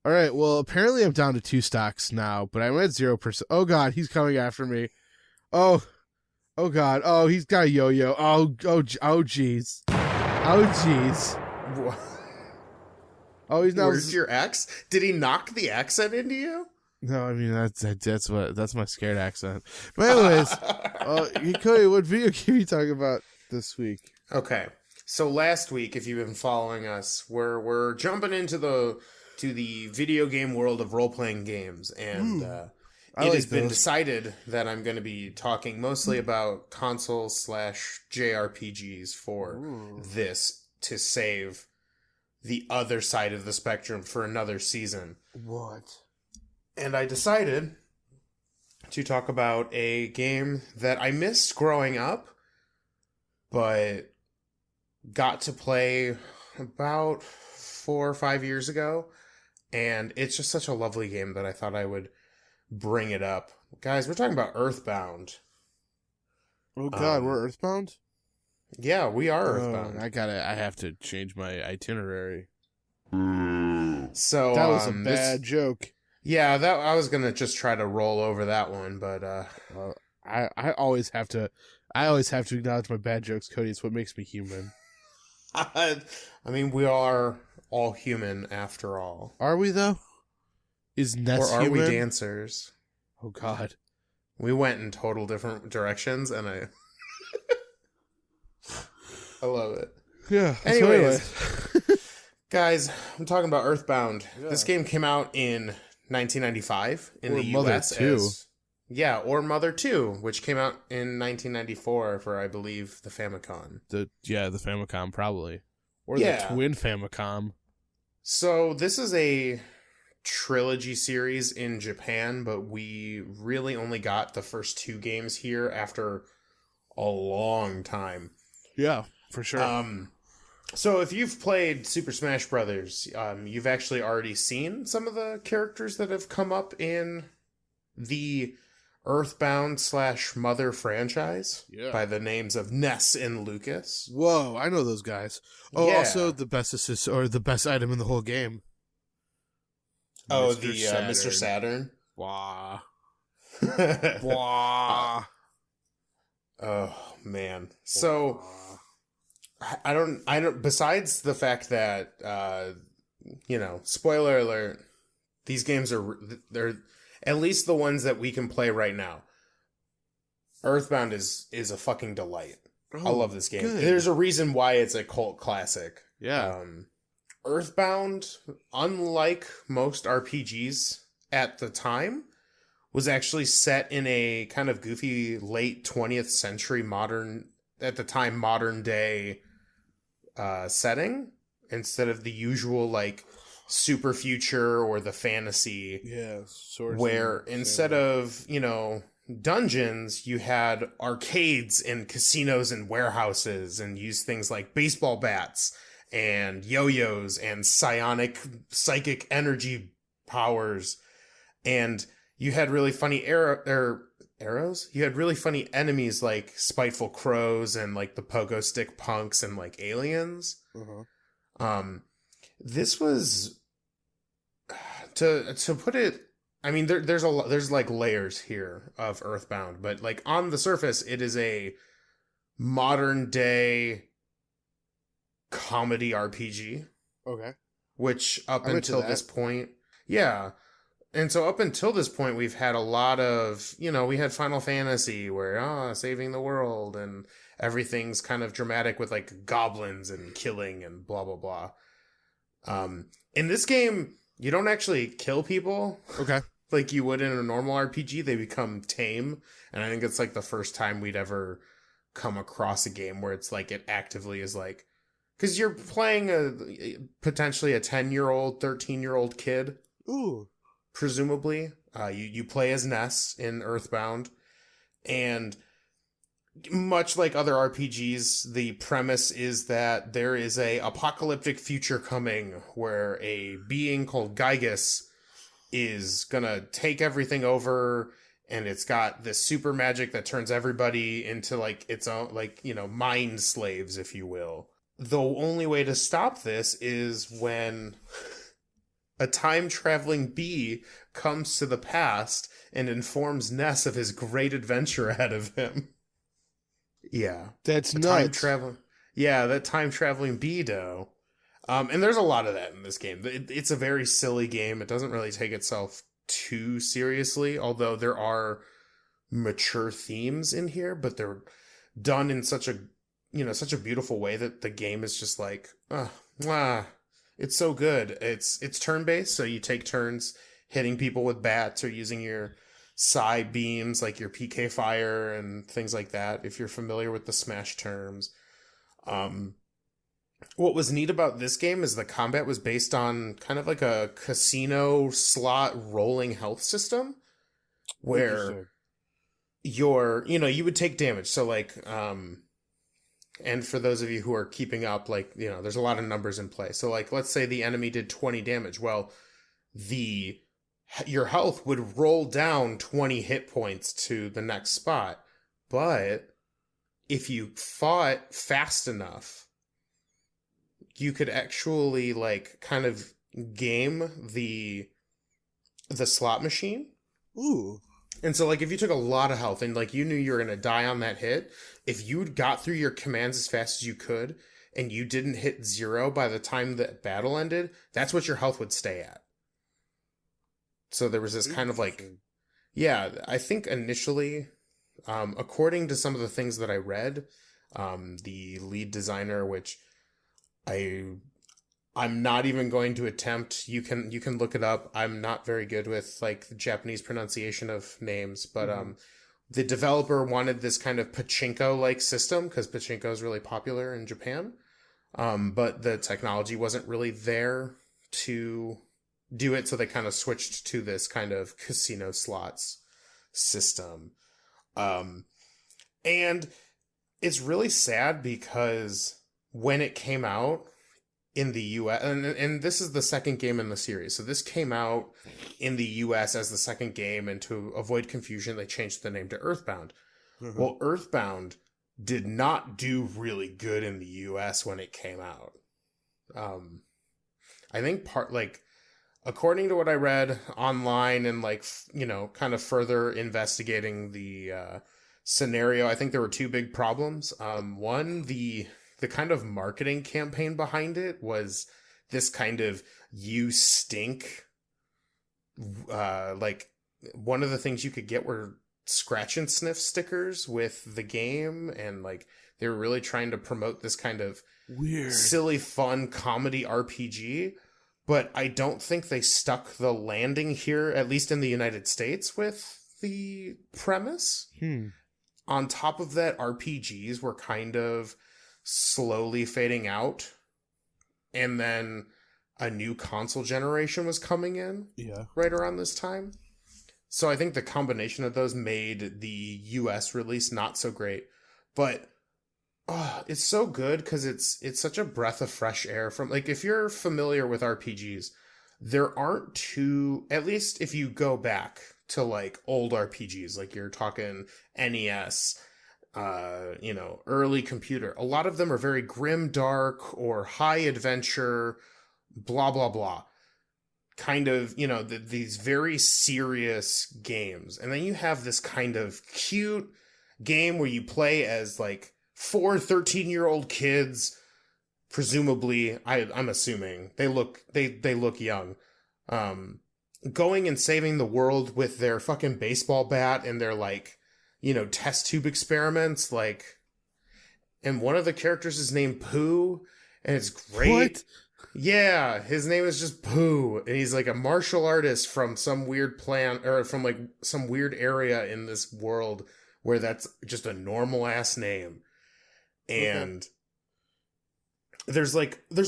All right, well, apparently I'm down to 2 stocks now, but I'm at 0%. Oh, God, he's coming after me. Oh, God. Oh, he's got a yo-yo. Oh, jeez. Oh, jeez. Oh, he's not. Where's your ex? Did he knock the accent into you? No, I mean, that's my scared accent. But anyways, Cody, what video game are you talking about this week? Okay, so last week, if you've been following us, we're jumping into the to the video game world of role-playing games, and I it like has been those. decided that I'm going to be talking mostly about console / JRPGs for this to save the other side of the spectrum for another season. What? And I decided to talk about a game that I missed growing up, but got to play about 4 or 5 years ago. And it's just such a lovely game that I thought I would bring it up. Guys, we're talking about Earthbound. Oh God, we're Earthbound? Yeah, we are Earthbound. I have to change my itinerary. So That was a bad joke. Yeah, that I was gonna just try to roll over that one, but I always have to acknowledge my bad jokes, Cody. It's what makes me human. I mean, we are all human after all. Are we though? Is Ness or are human? we dancers? Oh God, we went in total different directions, and I love it. Yeah. Anyways, guys, I'm talking about Earthbound. Yeah. This game came out in 1995 in Or the Mother US 2. or Mother 2, which came out in 1994 for, I believe, the Famicom. The Famicom probably, or Yeah. the Twin Famicom. So this is a trilogy series in Japan, but we really only got the first 2 games here after a long time. Yeah, for sure. So if you've played Super Smash Brothers, you've actually already seen some of the characters that have come up in the Earthbound / Mother franchise by the names of Ness and Lucas. Whoa, I know those guys. Oh, Yeah. also the best assist or the best item in the whole game. Oh, Mr. Mr. Saturn. Wah. Wah. Oh man. So I don't besides the fact that spoiler alert, these games they're at least the ones that we can play right now. Earthbound is a fucking delight. I love this game. Good. There's a reason why it's a cult classic. Yeah. Earthbound, unlike most RPGs at the time, was actually set in a kind of goofy late 20th century modern day setting instead of the usual like super future or the fantasy. Yeah. Swords Where and instead of, dungeons, you had arcades and casinos and warehouses and used things like baseball bats and yo-yos and psychic energy powers. And you had really funny arrows? You had really funny enemies like spiteful crows and like the pogo stick punks and like aliens. This was to put it, I mean, there's like layers here of Earthbound, but like on the surface, it is a modern day comedy RPG. Okay. Which up I'm into until that. this point, yeah. And so up until this point, we've had a lot of, we had Final Fantasy where, saving the world and everything's kind of dramatic with like goblins and killing and blah, blah, blah. In this game, you don't actually kill people. Okay. Like you would in a normal RPG. They become tame. And I think it's like the first time we'd ever come across a game where it's like it actively is like, because you're playing potentially a 10-year-old, 13-year-old kid. Ooh. Presumably. You play as Ness in Earthbound. And much like other RPGs, the premise is that there is a apocalyptic future coming where a being called Gygus is gonna take everything over, and it's got this super magic that turns everybody into like its own, like, mind slaves, if you will. The only way to stop this is when a time-traveling bee comes to the past and informs Ness of his great adventure ahead of him. Yeah. That's nuts. nuts. That time-traveling bee, though. And there's a lot of that in this game. It's a very silly game. It doesn't really take itself too seriously, although there are mature themes in here, but they're done in such a beautiful way that the game is just like, It's so good. It's turn-based, so you take turns hitting people with bats or using your side beams like your PK fire and things like that, if you're familiar with the Smash terms. What was neat about this game is the combat was based on kind of like a casino slot rolling health system where you would take damage. So like, and for those of you who are keeping up, like, there's a lot of numbers in play. So like, let's say the enemy did 20 damage. Well, your health would roll down 20 hit points to the next spot. But if you fought fast enough, you could actually like kind of game the slot machine. Ooh. And so like if you took a lot of health and like you knew you were going to die on that hit, if you got through your commands as fast as you could and you didn't hit 0 by the time the battle ended, that's what your health would stay at. So there was this kind of like, yeah, I think initially, according to some of the things that I read, the lead designer, which I'm not even going to attempt. You can look it up. I'm not very good with like the Japanese pronunciation of names, but the developer wanted this kind of pachinko-like system because pachinko is really popular in Japan. But the technology wasn't really there to do it, so they kind of switched to this kind of casino slots system. And it's really sad because when it came out in the US, and this is the second game in the series, so this came out in the US as the second game, and to avoid confusion, they changed the name to Earthbound. Mm-hmm. Well, Earthbound did not do really good in the US when it came out. I think according to what I read online and kind of further investigating the scenario, I think there were two big problems. One, the kind of marketing campaign behind it was this kind of "you stink." One of the things you could get were scratch and sniff stickers with the game, and like they were really trying to promote this kind of weird, silly, fun comedy RPG. But I don't think they stuck the landing here, at least in the United States, with the premise. On top of that, RPGs were kind of slowly fading out, and then a new console generation was coming in right around this time. So I think the combination of those made the US release not so great, but it's so good because it's such a breath of fresh air from, like, if you're familiar with RPGs, there aren't too, at least if you go back to like old RPGs, like you're talking NES, early computer. A lot of them are very grim, dark, or high adventure, blah, blah, blah. Kind of, these very serious games. And then you have this kind of cute game where you play as like 4 13-year-old kids, presumably, I'm assuming, they look young, going and saving the world with their fucking baseball bat and their test tube experiments, and one of the characters is named Pooh, and it's great. What? Yeah, his name is just Pooh, and he's like a martial artist from some weird planet, or from like some weird area in this world where that's just a normal ass name. And there's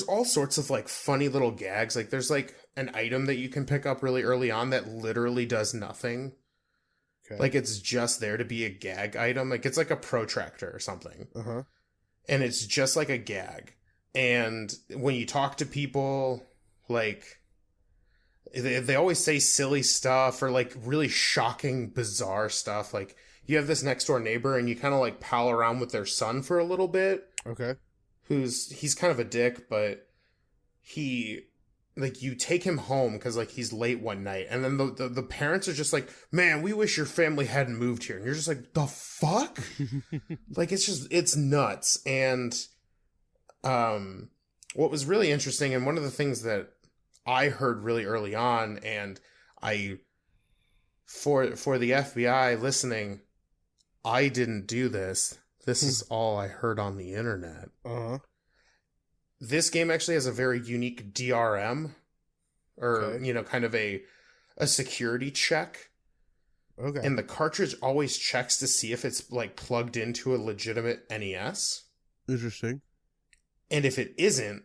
all sorts of like funny little gags. Like there's like an item that you can pick up really early on that literally does nothing. Okay. Like it's just there to be a gag item. Like it's like a protractor or something. And it's just like a gag. And when you talk to people, like they always say silly stuff or like really shocking, bizarre stuff. Like you have this next door neighbor and you kind of like pal around with their son for a little bit. Okay. He's kind of a dick, but you take him home because like he's late one night, and then the parents are just like, man, we wish your family hadn't moved here, and you're just like, the fuck? Like it's nuts. And what was really interesting, and one of the things that I heard really early on, and for the FBI listening, I didn't do this. This is all I heard on the internet. this game actually has a very unique DRM, or Okay. kind of a security check. Okay. And the cartridge always checks to see if it's like plugged into a legitimate NES. Interesting. And if it isn't,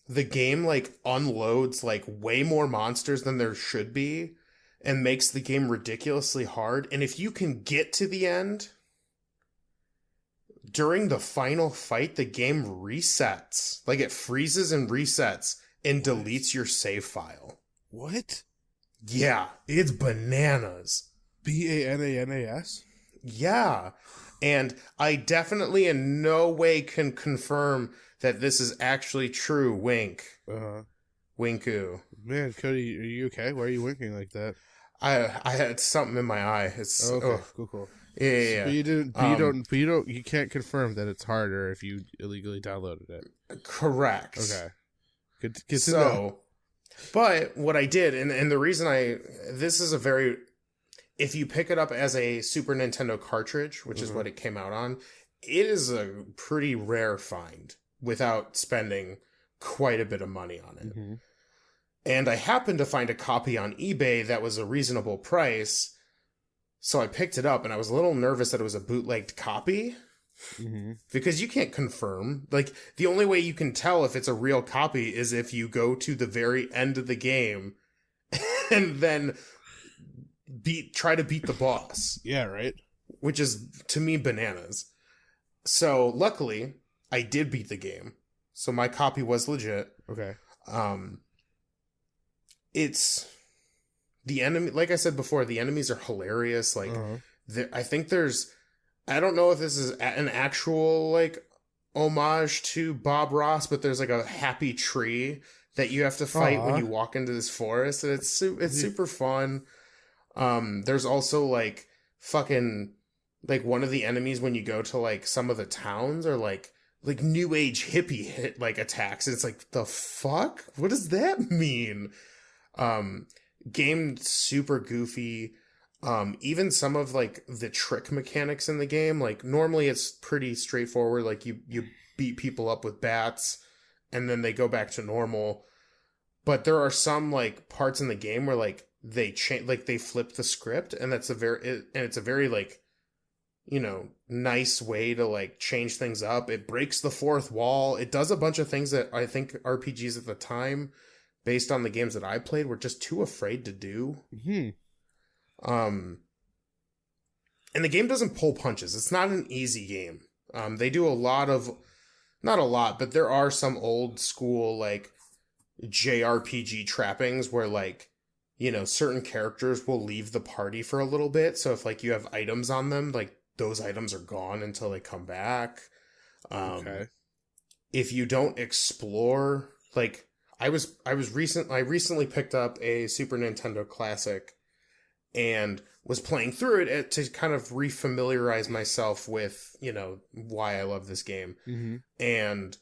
the game like unloads like way more monsters than there should be and makes the game ridiculously hard. And if you can get to the end, during the final fight, the game resets. Like it freezes and resets and deletes your save file. What? Yeah, it's bananas. BANANAS? Yeah. And I definitely in no way can confirm that this is actually true. Wink. Uh-huh. Winku. Man, Cody, are you okay? Why are you winking like that? I had something in my eye. It's Okay, cool. Yeah. But you can't confirm that it's harder if you illegally downloaded it. Correct. Okay. Good to know. So, but what I did, and the reason this is a very, if you pick it up as a Super Nintendo cartridge, which is what it came out on, it is a pretty rare find without spending quite a bit of money on it. Mm-hmm. And I happened to find a copy on eBay that was a reasonable price, so I picked it up, and I was a little nervous that it was a bootlegged copy. Mm-hmm. Because you can't confirm. Like, the only way you can tell if it's a real copy is if you go to the very end of the game and then try to beat the boss. Yeah, right? Which is, to me, bananas. So, luckily, I did beat the game. So my copy was legit. Okay. It's... The enemy... Like I said before, the enemies are hilarious. Like, I think there's... I don't know if this is an actual, like, homage to Bob Ross, but there's, like, a happy tree that you have to fight when you walk into this forest, and it's super fun. There's also, like, fucking, like, one of the enemies when you go to, like, some of the towns are, like new age hippie hit, like, attacks, and it's like, the fuck? What does that mean? Game super goofy. Even some of like the trick mechanics in the game, like normally it's pretty straightforward. Like you beat people up with bats and then they go back to normal. But there are some like parts in the game where like they change, like they flip the script, and it's a very like, nice way to like change things up. It breaks the fourth wall. It does a bunch of things that I think RPGs at the time, based on the games that I played, were just too afraid to do. Mm-hmm. And the game doesn't pull punches. It's not an easy game. They do not a lot, but there are some old school, like, JRPG trappings where, like, certain characters will leave the party for a little bit. So if, like, you have items on them, like, those items are gone until they come back. Okay. If you don't explore, like, I recently picked up a Super Nintendo Classic and was playing through it to kind of refamiliarize myself with, why I love this game. Mm-hmm. And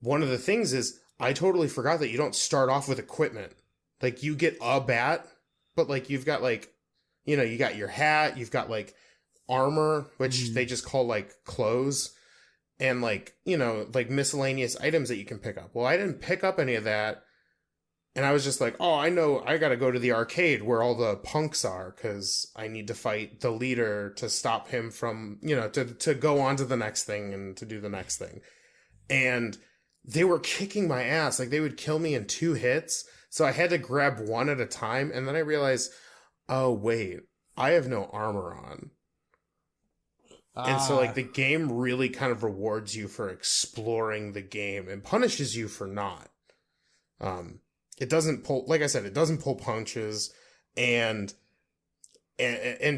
one of the things is I totally forgot that you don't start off with equipment. Like, you get a bat, but, like, you've got, like, you got your hat, you've got, like, armor, which they just call, like, clothes, and, like, like, miscellaneous items that you can pick up. Well, I didn't pick up any of that. And I was just like, oh, I know I gotta go to the arcade where all the punks are, because I need to fight the leader to stop him from, to go on to the next thing and to do the next thing. And they were kicking my ass. Like, they would kill me in 2 hits. So I had to grab one at a time. And then I realized, oh, wait, I have no armor on. And so, like, the game really kind of rewards you for exploring the game and punishes you for not. It doesn't pull, like I said, it doesn't pull punches, and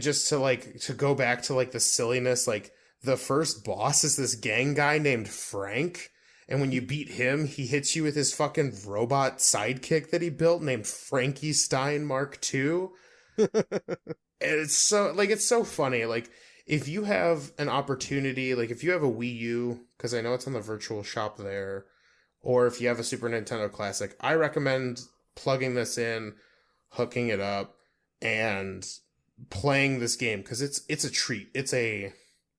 just to go back to, like, the silliness, like, the first boss is this gang guy named Frank, and when you beat him, he hits you with his fucking robot sidekick that he built named Frankie Stein Mark II. And it's so funny. Like, if you have an opportunity, like, if you have a Wii U, because I know it's on the virtual shop there, or if you have a Super Nintendo Classic, I recommend plugging this in, hooking it up, and playing this game, because it's a treat. It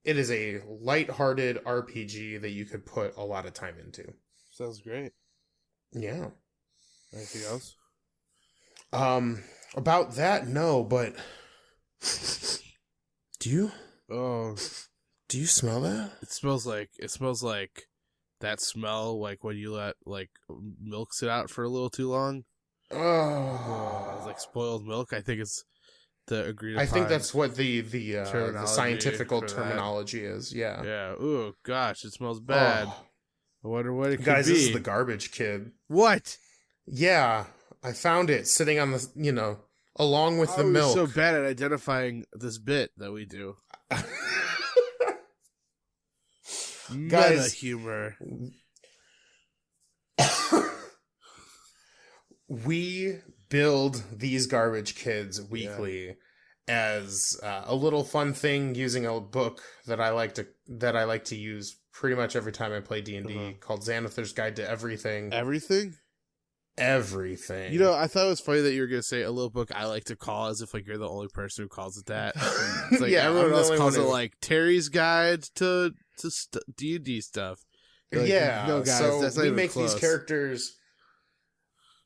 is a lighthearted RPG that you could put a lot of time into. Sounds great. Yeah. Anything else? About that, no, but do you smell that? It smells like that smell like when you let like milk sit out for a little too long. It's like spoiled milk. I think it's the agreed upon. I think that's what the scientific for terminology is. Yeah. Yeah. Ooh, gosh, it smells bad. Oh. I wonder what it could Guys, be. this is the garbage kid. What? Yeah, I found it sitting on the, along with the We're milk. so bad at identifying this bit that we do. Meta Guys, humor. We build these garbage kids weekly as a little fun thing using a book that I like to use pretty much every time I play D&D called Xanathar's Guide to Everything. Everything? Everything. I thought it was funny that you were going to say a little book I like to call as if like you're the only person who calls it that. It's like everyone else calls it like Terry's Guide to D&D stuff. Like, no, guys, so that's not we even make close. these characters.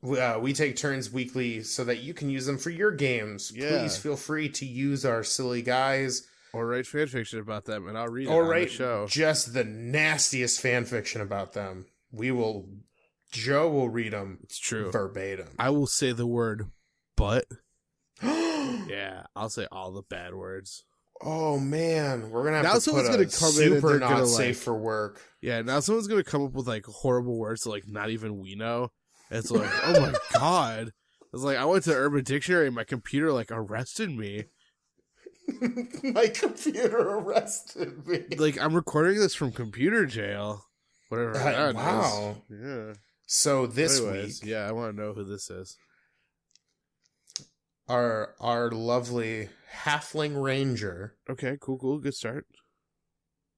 We take turns weekly so that you can use them for your games. Yeah. Please feel free to use our silly guys. Or write fanfiction about them, and I'll read it on the show. Just the nastiest fanfiction about them. Joe will read them. It's true. Verbatim. I will say the word but. Yeah, I'll say all the bad words. Oh, man. We're going to Now have to someone's put gonna a come in and super they're not gonna, safe like- for work. Yeah, now someone's going to come up with like horrible words that like not even we know. And it's like, oh my god. It's like, I went to Urban Dictionary and my computer like arrested me. My computer arrested me. Like, I'm recording this from computer jail. Whatever that is. Wow. Yeah. So this Anyways, week, yeah, I want to know who this is. our lovely halfling ranger Okay, cool. Good start.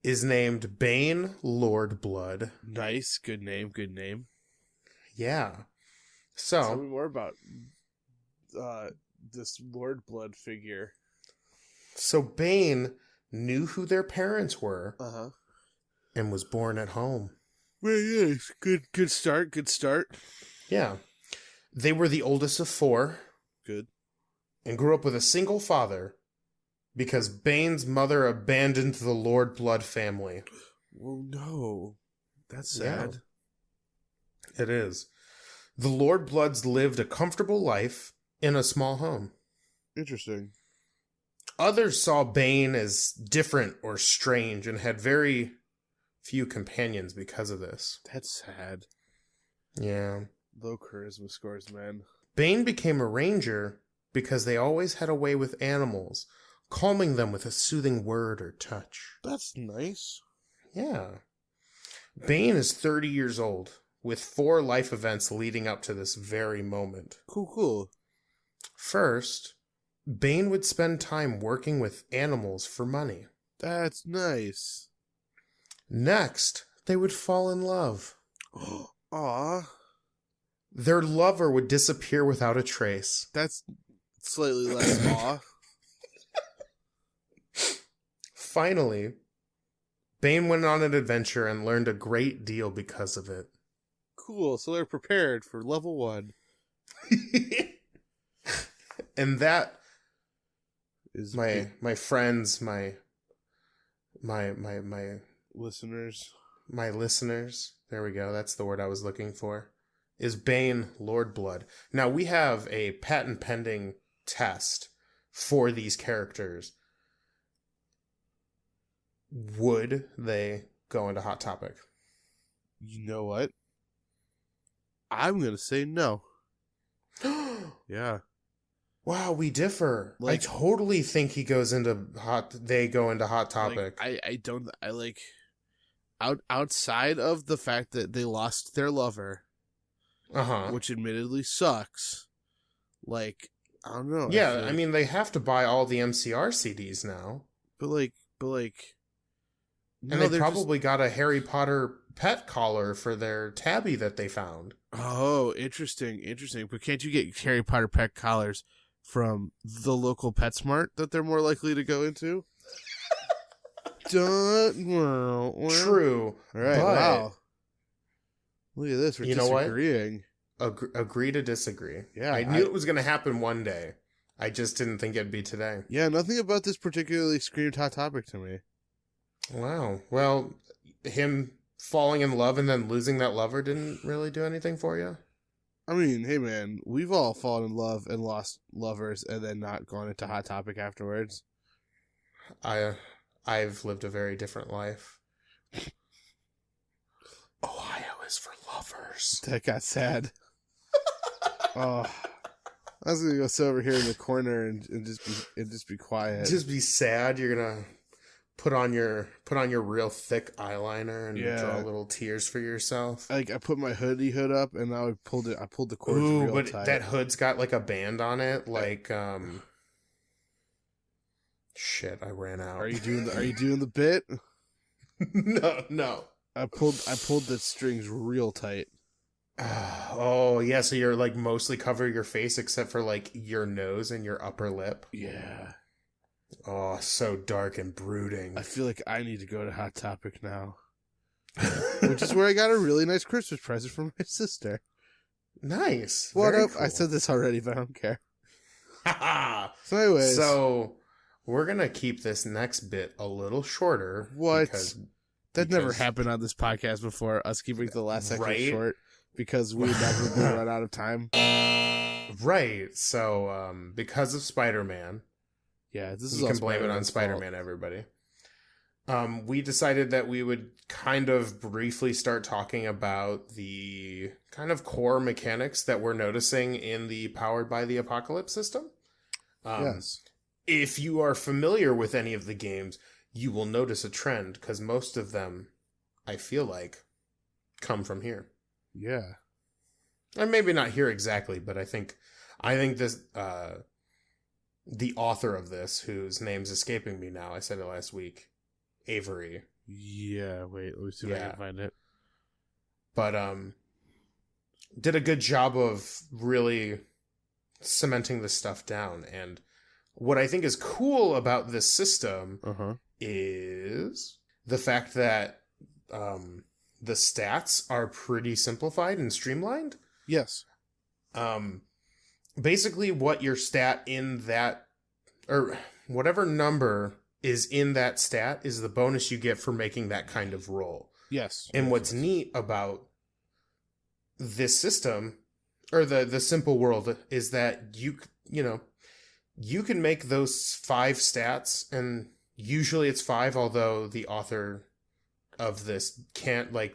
is named Bane Lordblood. Nice. Good name. Yeah. Tell So me more about this Lord Blood figure. Bane knew who their parents were Uh-huh. and was born at home. Very nice. Good start. Yeah. They were the oldest of 4 Good. and grew up with a single father because Bane's mother abandoned the Lordblood family. Oh, no. That's sad. It is. The Lordbloods lived a comfortable life in a small home. Interesting. Others saw Bane as different or strange and had very few companions because of this. That's sad. Yeah. Low charisma scores, man. Bane became a ranger because they always had a way with animals, calming them with a soothing word or touch. That's nice. Yeah. Bane is 30 years old, with 4 life events leading up to this very moment. Cool. First, Bane would spend time working with animals for money. That's nice. Next, they would fall in love. Aw. Their lover would disappear without a trace. That's slightly less aw. Finally, Bane went on an adventure and learned a great deal because of it. Cool, so they're prepared for level 1. And that Is my friends, my listeners. my listeners, there we go, that's the word I was looking for, is Bane Lordblood. Now, we have a patent pending test for these characters. Would they go into Hot Topic? You know what? I'm going to say no. Yeah. Wow, we differ. Like- I totally think they go into Hot Topic. Like, I don't, I like, outside of the fact that they lost their lover, Uh-huh. which admittedly sucks, like, I don't know. Yeah, feel I mean, they have to buy all the MCR CDs now. but like, And they probably got a Harry Potter pet collar for their tabby that they found. Oh, interesting. But can't you get Harry Potter pet collars from the local PetSmart that they're more likely to go into? Well. True. All right, but wow. Look at this. We're You know what? disagreeing. Agree to disagree. Yeah, I knew it was going to happen one day. I just didn't think it'd be today. Yeah, nothing about this particularly screamed Hot Topic to me. Wow. Well, him falling in love and then losing that lover didn't really do anything for you? I mean, hey man, we've all fallen in love and lost lovers and then not gone into Hot Topic afterwards. I've lived a very different life. Ohio is for lovers. That got sad. Oh, I was gonna go sit over here in the corner and just be quiet. Just be sad. You're gonna put on your real thick eyeliner and draw little tears for yourself. Like I put my hood up and now I pulled the cords Ooh, real but tight. that hood's got like a band on it. Like shit, I ran out. Are you doing the bit? No. I pulled the strings real tight. Oh yeah, so you're like mostly cover your face except for like your nose and your upper lip. Yeah. Oh, so dark and brooding. I feel like I need to go to Hot Topic now. Which is where I got a really nice Christmas present from my sister. Nice. What Very up? cool. I said this already, but I don't care. So anyways. So we're gonna keep this next bit a little shorter. What? That never happened on this podcast before, us keeping the last section short, because we never run out of time. Right. So because of Spider-Man. Yeah, this is you all can blame it on Spider-Man, everybody. We decided that we would kind of briefly start talking about the kind of core mechanics that we're noticing in the Powered by the Apocalypse system. Yes. If you are familiar with any of the games, you will notice a trend, because most of them, I feel like, come from here. Yeah. And maybe not here exactly, but I think this... the author of this, whose name's escaping me now, I said it last week, Avery. Yeah, wait, let me see if I can find it. But did a good job of really cementing this stuff down. And what I think is cool about this system is the fact that the stats are pretty simplified and streamlined. Yes. Basically what your stat in that, or whatever number is in that stat, is the bonus you get for making that kind of roll. Yes. And what's neat about this system, or the simple world, is that you can make those 5 stats, and usually it's 5, although the author of this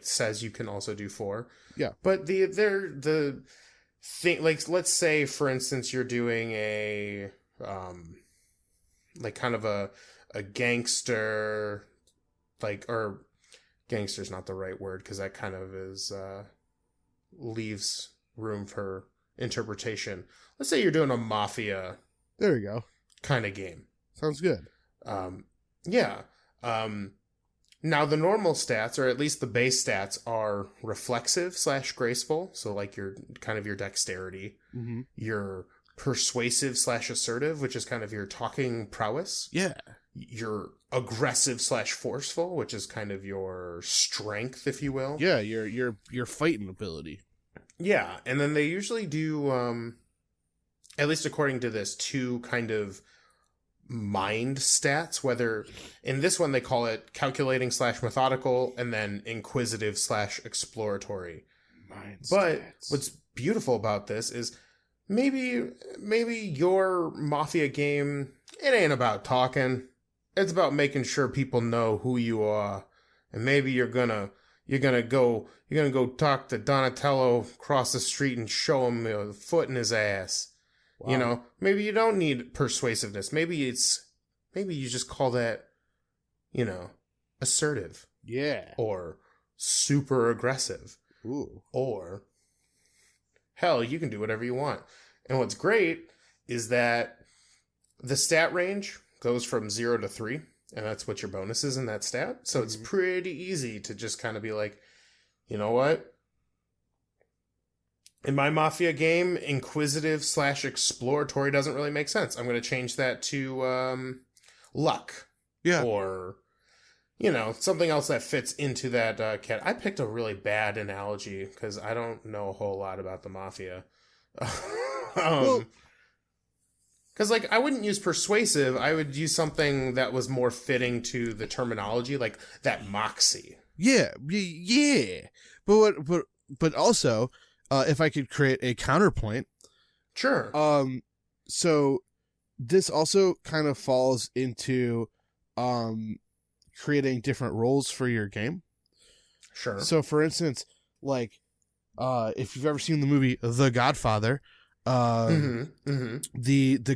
says you can also do 4. Yeah. But the thing, like, let's say for instance you're doing a kind of a gangster, or gangster's not the right word, because that kind of is leaves room for interpretation. Let's say you're doing a mafia, there we go, kind of game. Sounds good. Now the normal stats, or at least the base stats, are reflexive / graceful. So like your dexterity, your persuasive / assertive, which is kind of your talking prowess. Yeah. Your aggressive / forceful, which is kind of your strength, if you will. Yeah, your fighting ability. Yeah, and then they usually do, at least according to this, 2 kind of mind stats, whether in this one they call it calculating / methodical, and then inquisitive / exploratory. But what's beautiful about this is maybe your mafia game, it ain't about talking. It's about making sure people know who you are. And maybe you're gonna go talk to Donatello across the street and show him a foot in his ass. Wow. Maybe you don't need persuasiveness. Maybe you just call that, assertive. Yeah. Or super aggressive. Ooh. Or, hell, you can do whatever you want. And what's great is that the stat range goes from 0 to 3, and that's what your bonus is in that stat. So it's pretty easy to just kind of be like, you know what? In my Mafia game, inquisitive / exploratory doesn't really make sense. I'm going to change that to luck. Yeah. Or, something else that fits into that I picked a really bad analogy because I don't know a whole lot about the mafia. Well, Because, I wouldn't use persuasive. I would use something that was more fitting to the terminology, like that moxie. yeah. But also, if I could create a counterpoint, Sure. so this also kind of falls into, creating different roles for your game. Sure. So, for instance, if you've ever seen the movie The Godfather, the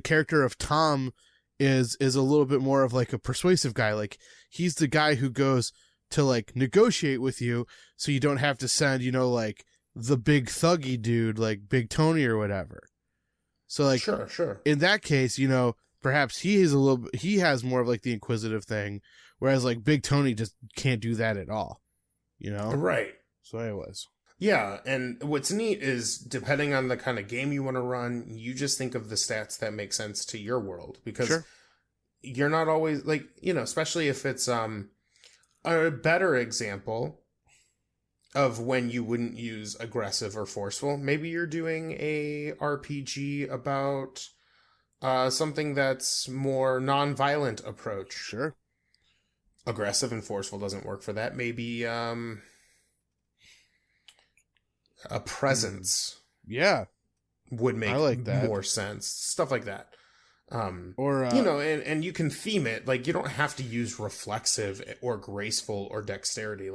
character of Tom is a little bit more of a persuasive guy. Like, he's the guy who goes to negotiate with you, so you don't have to send the big thuggy dude like Big Tony or whatever. So sure. In that case, perhaps he has more of the inquisitive thing, whereas Big Tony just can't do that at all. Right. So anyways. Yeah, and what's neat is depending on the kind of game you want to run, you just think of the stats that make sense to your world, because you're not always especially if it's a better example of when you wouldn't use aggressive or forceful. Maybe you're doing a RPG about something that's more non-violent approach. Sure. Aggressive and forceful doesn't work for that. Maybe a presence would make more sense. Stuff like that. And you can theme it. You don't have to use reflexive or graceful or dexterity.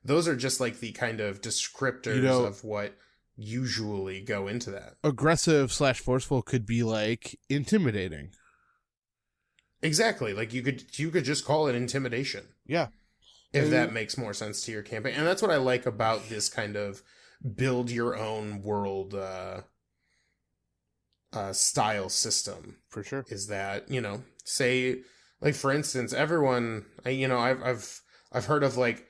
Those are just the kind of descriptors of what usually go into that. Aggressive / forceful could be intimidating. Exactly. You could just call it intimidation. Yeah. If that makes more sense to your campaign. And that's what I like about this kind of build your own world style system. For sure. Is that, say, for instance, everyone, I've heard of 8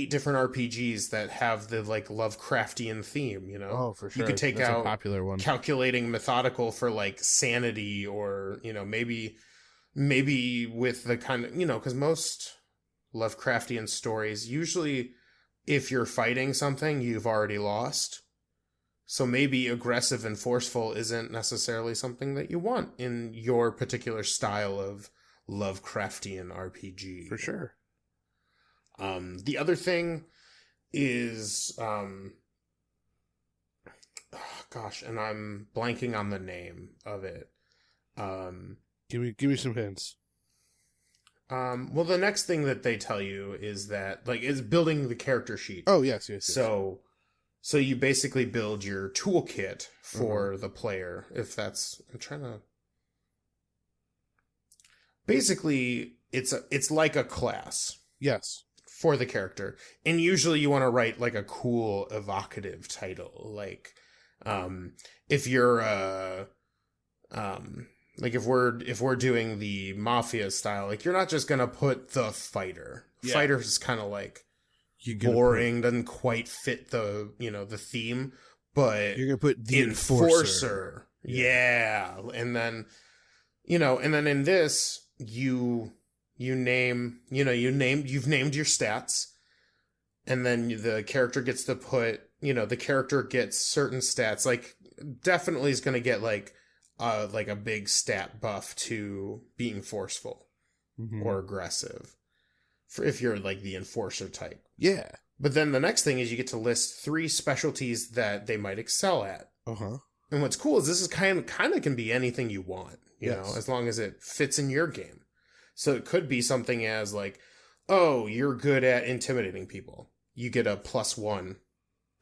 different RPGs that have the Lovecraftian theme, Oh, for sure. You could take That's out a popular one. Calculating methodical for sanity, or, maybe with the kind of, because most Lovecraftian stories, usually if you're fighting something, you've already lost. So maybe aggressive and forceful isn't necessarily something that you want in your particular style of Lovecraftian RPG. For sure. The other thing is, and I'm blanking on the name of it. Give me some hints. Well, the next thing that they tell you is that, is building the character sheet. Oh, yes. So you basically build your toolkit for the player, basically, it's like a class. Yes. For the character. And usually you want to write a cool, evocative title. If you're, if we're doing the mafia style, you're not just gonna put the fighter. Yeah. Fighter's kind of boring, doesn't quite fit the the theme, but you're gonna put the enforcer. Yeah. And then in this you've named your stats, and then the character gets to put the character gets certain stats. Definitely is going to get a big stat buff to being forceful or aggressive, for if you're the enforcer type. Yeah. But then the next thing is you get to list 3 specialties that they might excel at. And what's cool is this is kind of can be anything you want, you know, as long as it fits in your game. So it could be something as oh, you're good at intimidating people. You get a +1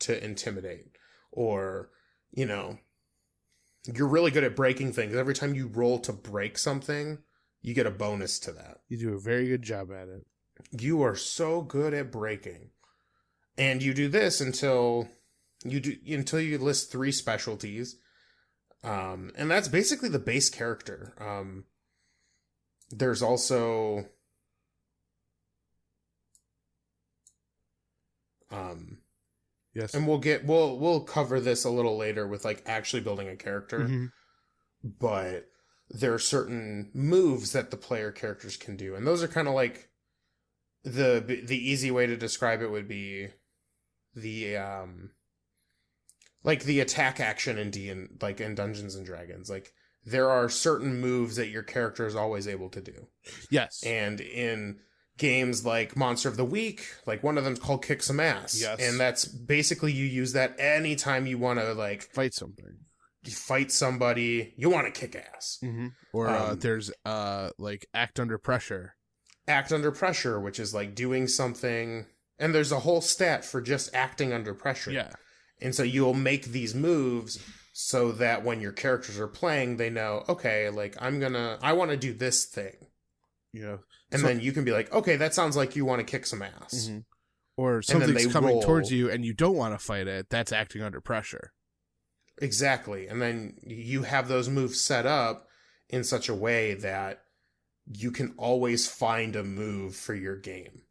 to intimidate. Or, you're really good at breaking things. Every time you roll to break something, you get a bonus to that. You do a very good job at it. You are so good at breaking. And you do this until you list 3 specialties. And that's basically the base character. There's also yes, and we'll cover this a little later with actually building a character. But there are certain moves that the player characters can do, and those are kind of the easy way to describe it would be the like the attack action in like in Dungeons and Dragons. Like there are certain moves that your character is always able to do. Yes. And in games like Monster of the Week, like one of them's called Kick Some Ass. Yes. And that's basically you use that anytime you want to like Fight something. You fight somebody, you want to kick ass. Mm-hmm. Or there's like Act Under Pressure. Act Under Pressure, which is like doing something, and there's a whole stat for just acting under pressure. Yeah. And so you'll make these moves so that when your characters are playing, they know, okay, like I want to do this thing. You know. And then you can be like, okay, that sounds like you want to kick some ass. Mm-hmm. Or something's coming towards you and you don't want to fight it. That's acting under pressure. Exactly. And then you have those moves set up in such a way that you can always find a move for your game.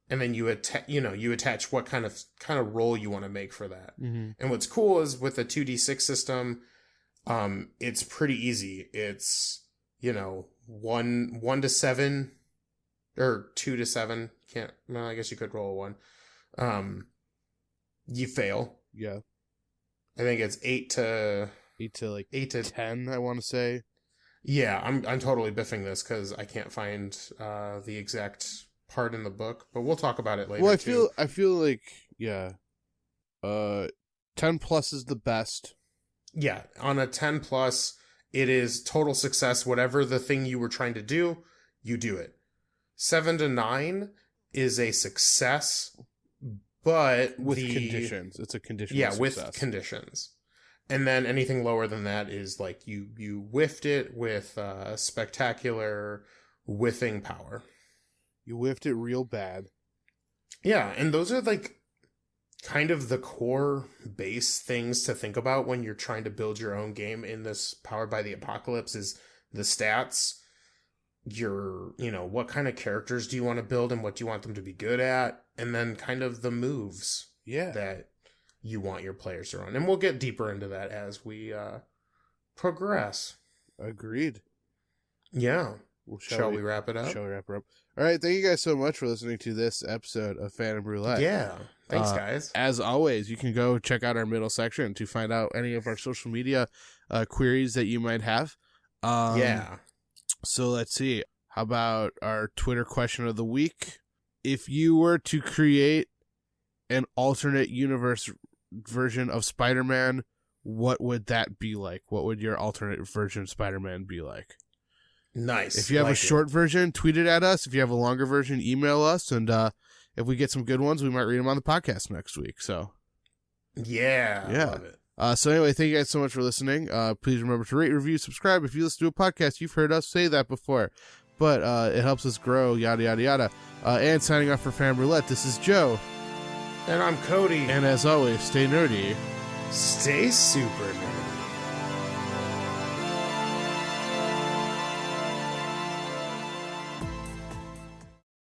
And then you attach what kind of role you want to make for that. Mm-hmm. And what's cool is with the 2d6 system, it's pretty easy. It's, 1 to 7 or 2 to 7. I guess you could roll a 1. You fail. Yeah. I think it's 8 to 10, I want to say. Yeah, I'm totally biffing this because I can't find the exact part in the book, but we'll talk about it later. Well, I feel like 10 plus is the best. Yeah, on a 10 plus, it is total success. Whatever the thing you were trying to do, you do it. 7 to 9 is a success, but with conditions. It's a conditional success. With conditions. And then anything lower than that is like you whiffed it with spectacular whiffing power. You whiffed it real bad. Yeah, and those are like kind of the core base things to think about when you're trying to build your own game in this Powered by the Apocalypse is the stats, what kind of characters do you want to build and what do you want them to be good at, and then kind of the moves that you want your players to run. And we'll get deeper into that as we progress. Agreed. Yeah. Well, shall we wrap it up? Shall we wrap it up? All right. Thank you guys so much for listening to this episode of Phantom Roulette. Yeah. Thanks, guys. As always, you can go check out our middle section to find out any of our social media queries that you might have. So let's see. How about our Twitter question of the week? If you were to create an alternate universe version of Spider-Man, what would that be like? What would your alternate version of Spider-Man be like? Nice. If you have a short version, tweet it at us. If you have a longer version, email us. And if we get some good ones, we might read them on the podcast next week. So, yeah. I love it. So anyway, thank you guys so much for listening. Please remember to rate, review, subscribe. If you listen to a podcast, you've heard us say that before, but it helps us grow, yada, yada, yada. And signing off for Phantom Roulette, this is Joe. And I'm Cody. And as always, stay nerdy. Stay super nerdy.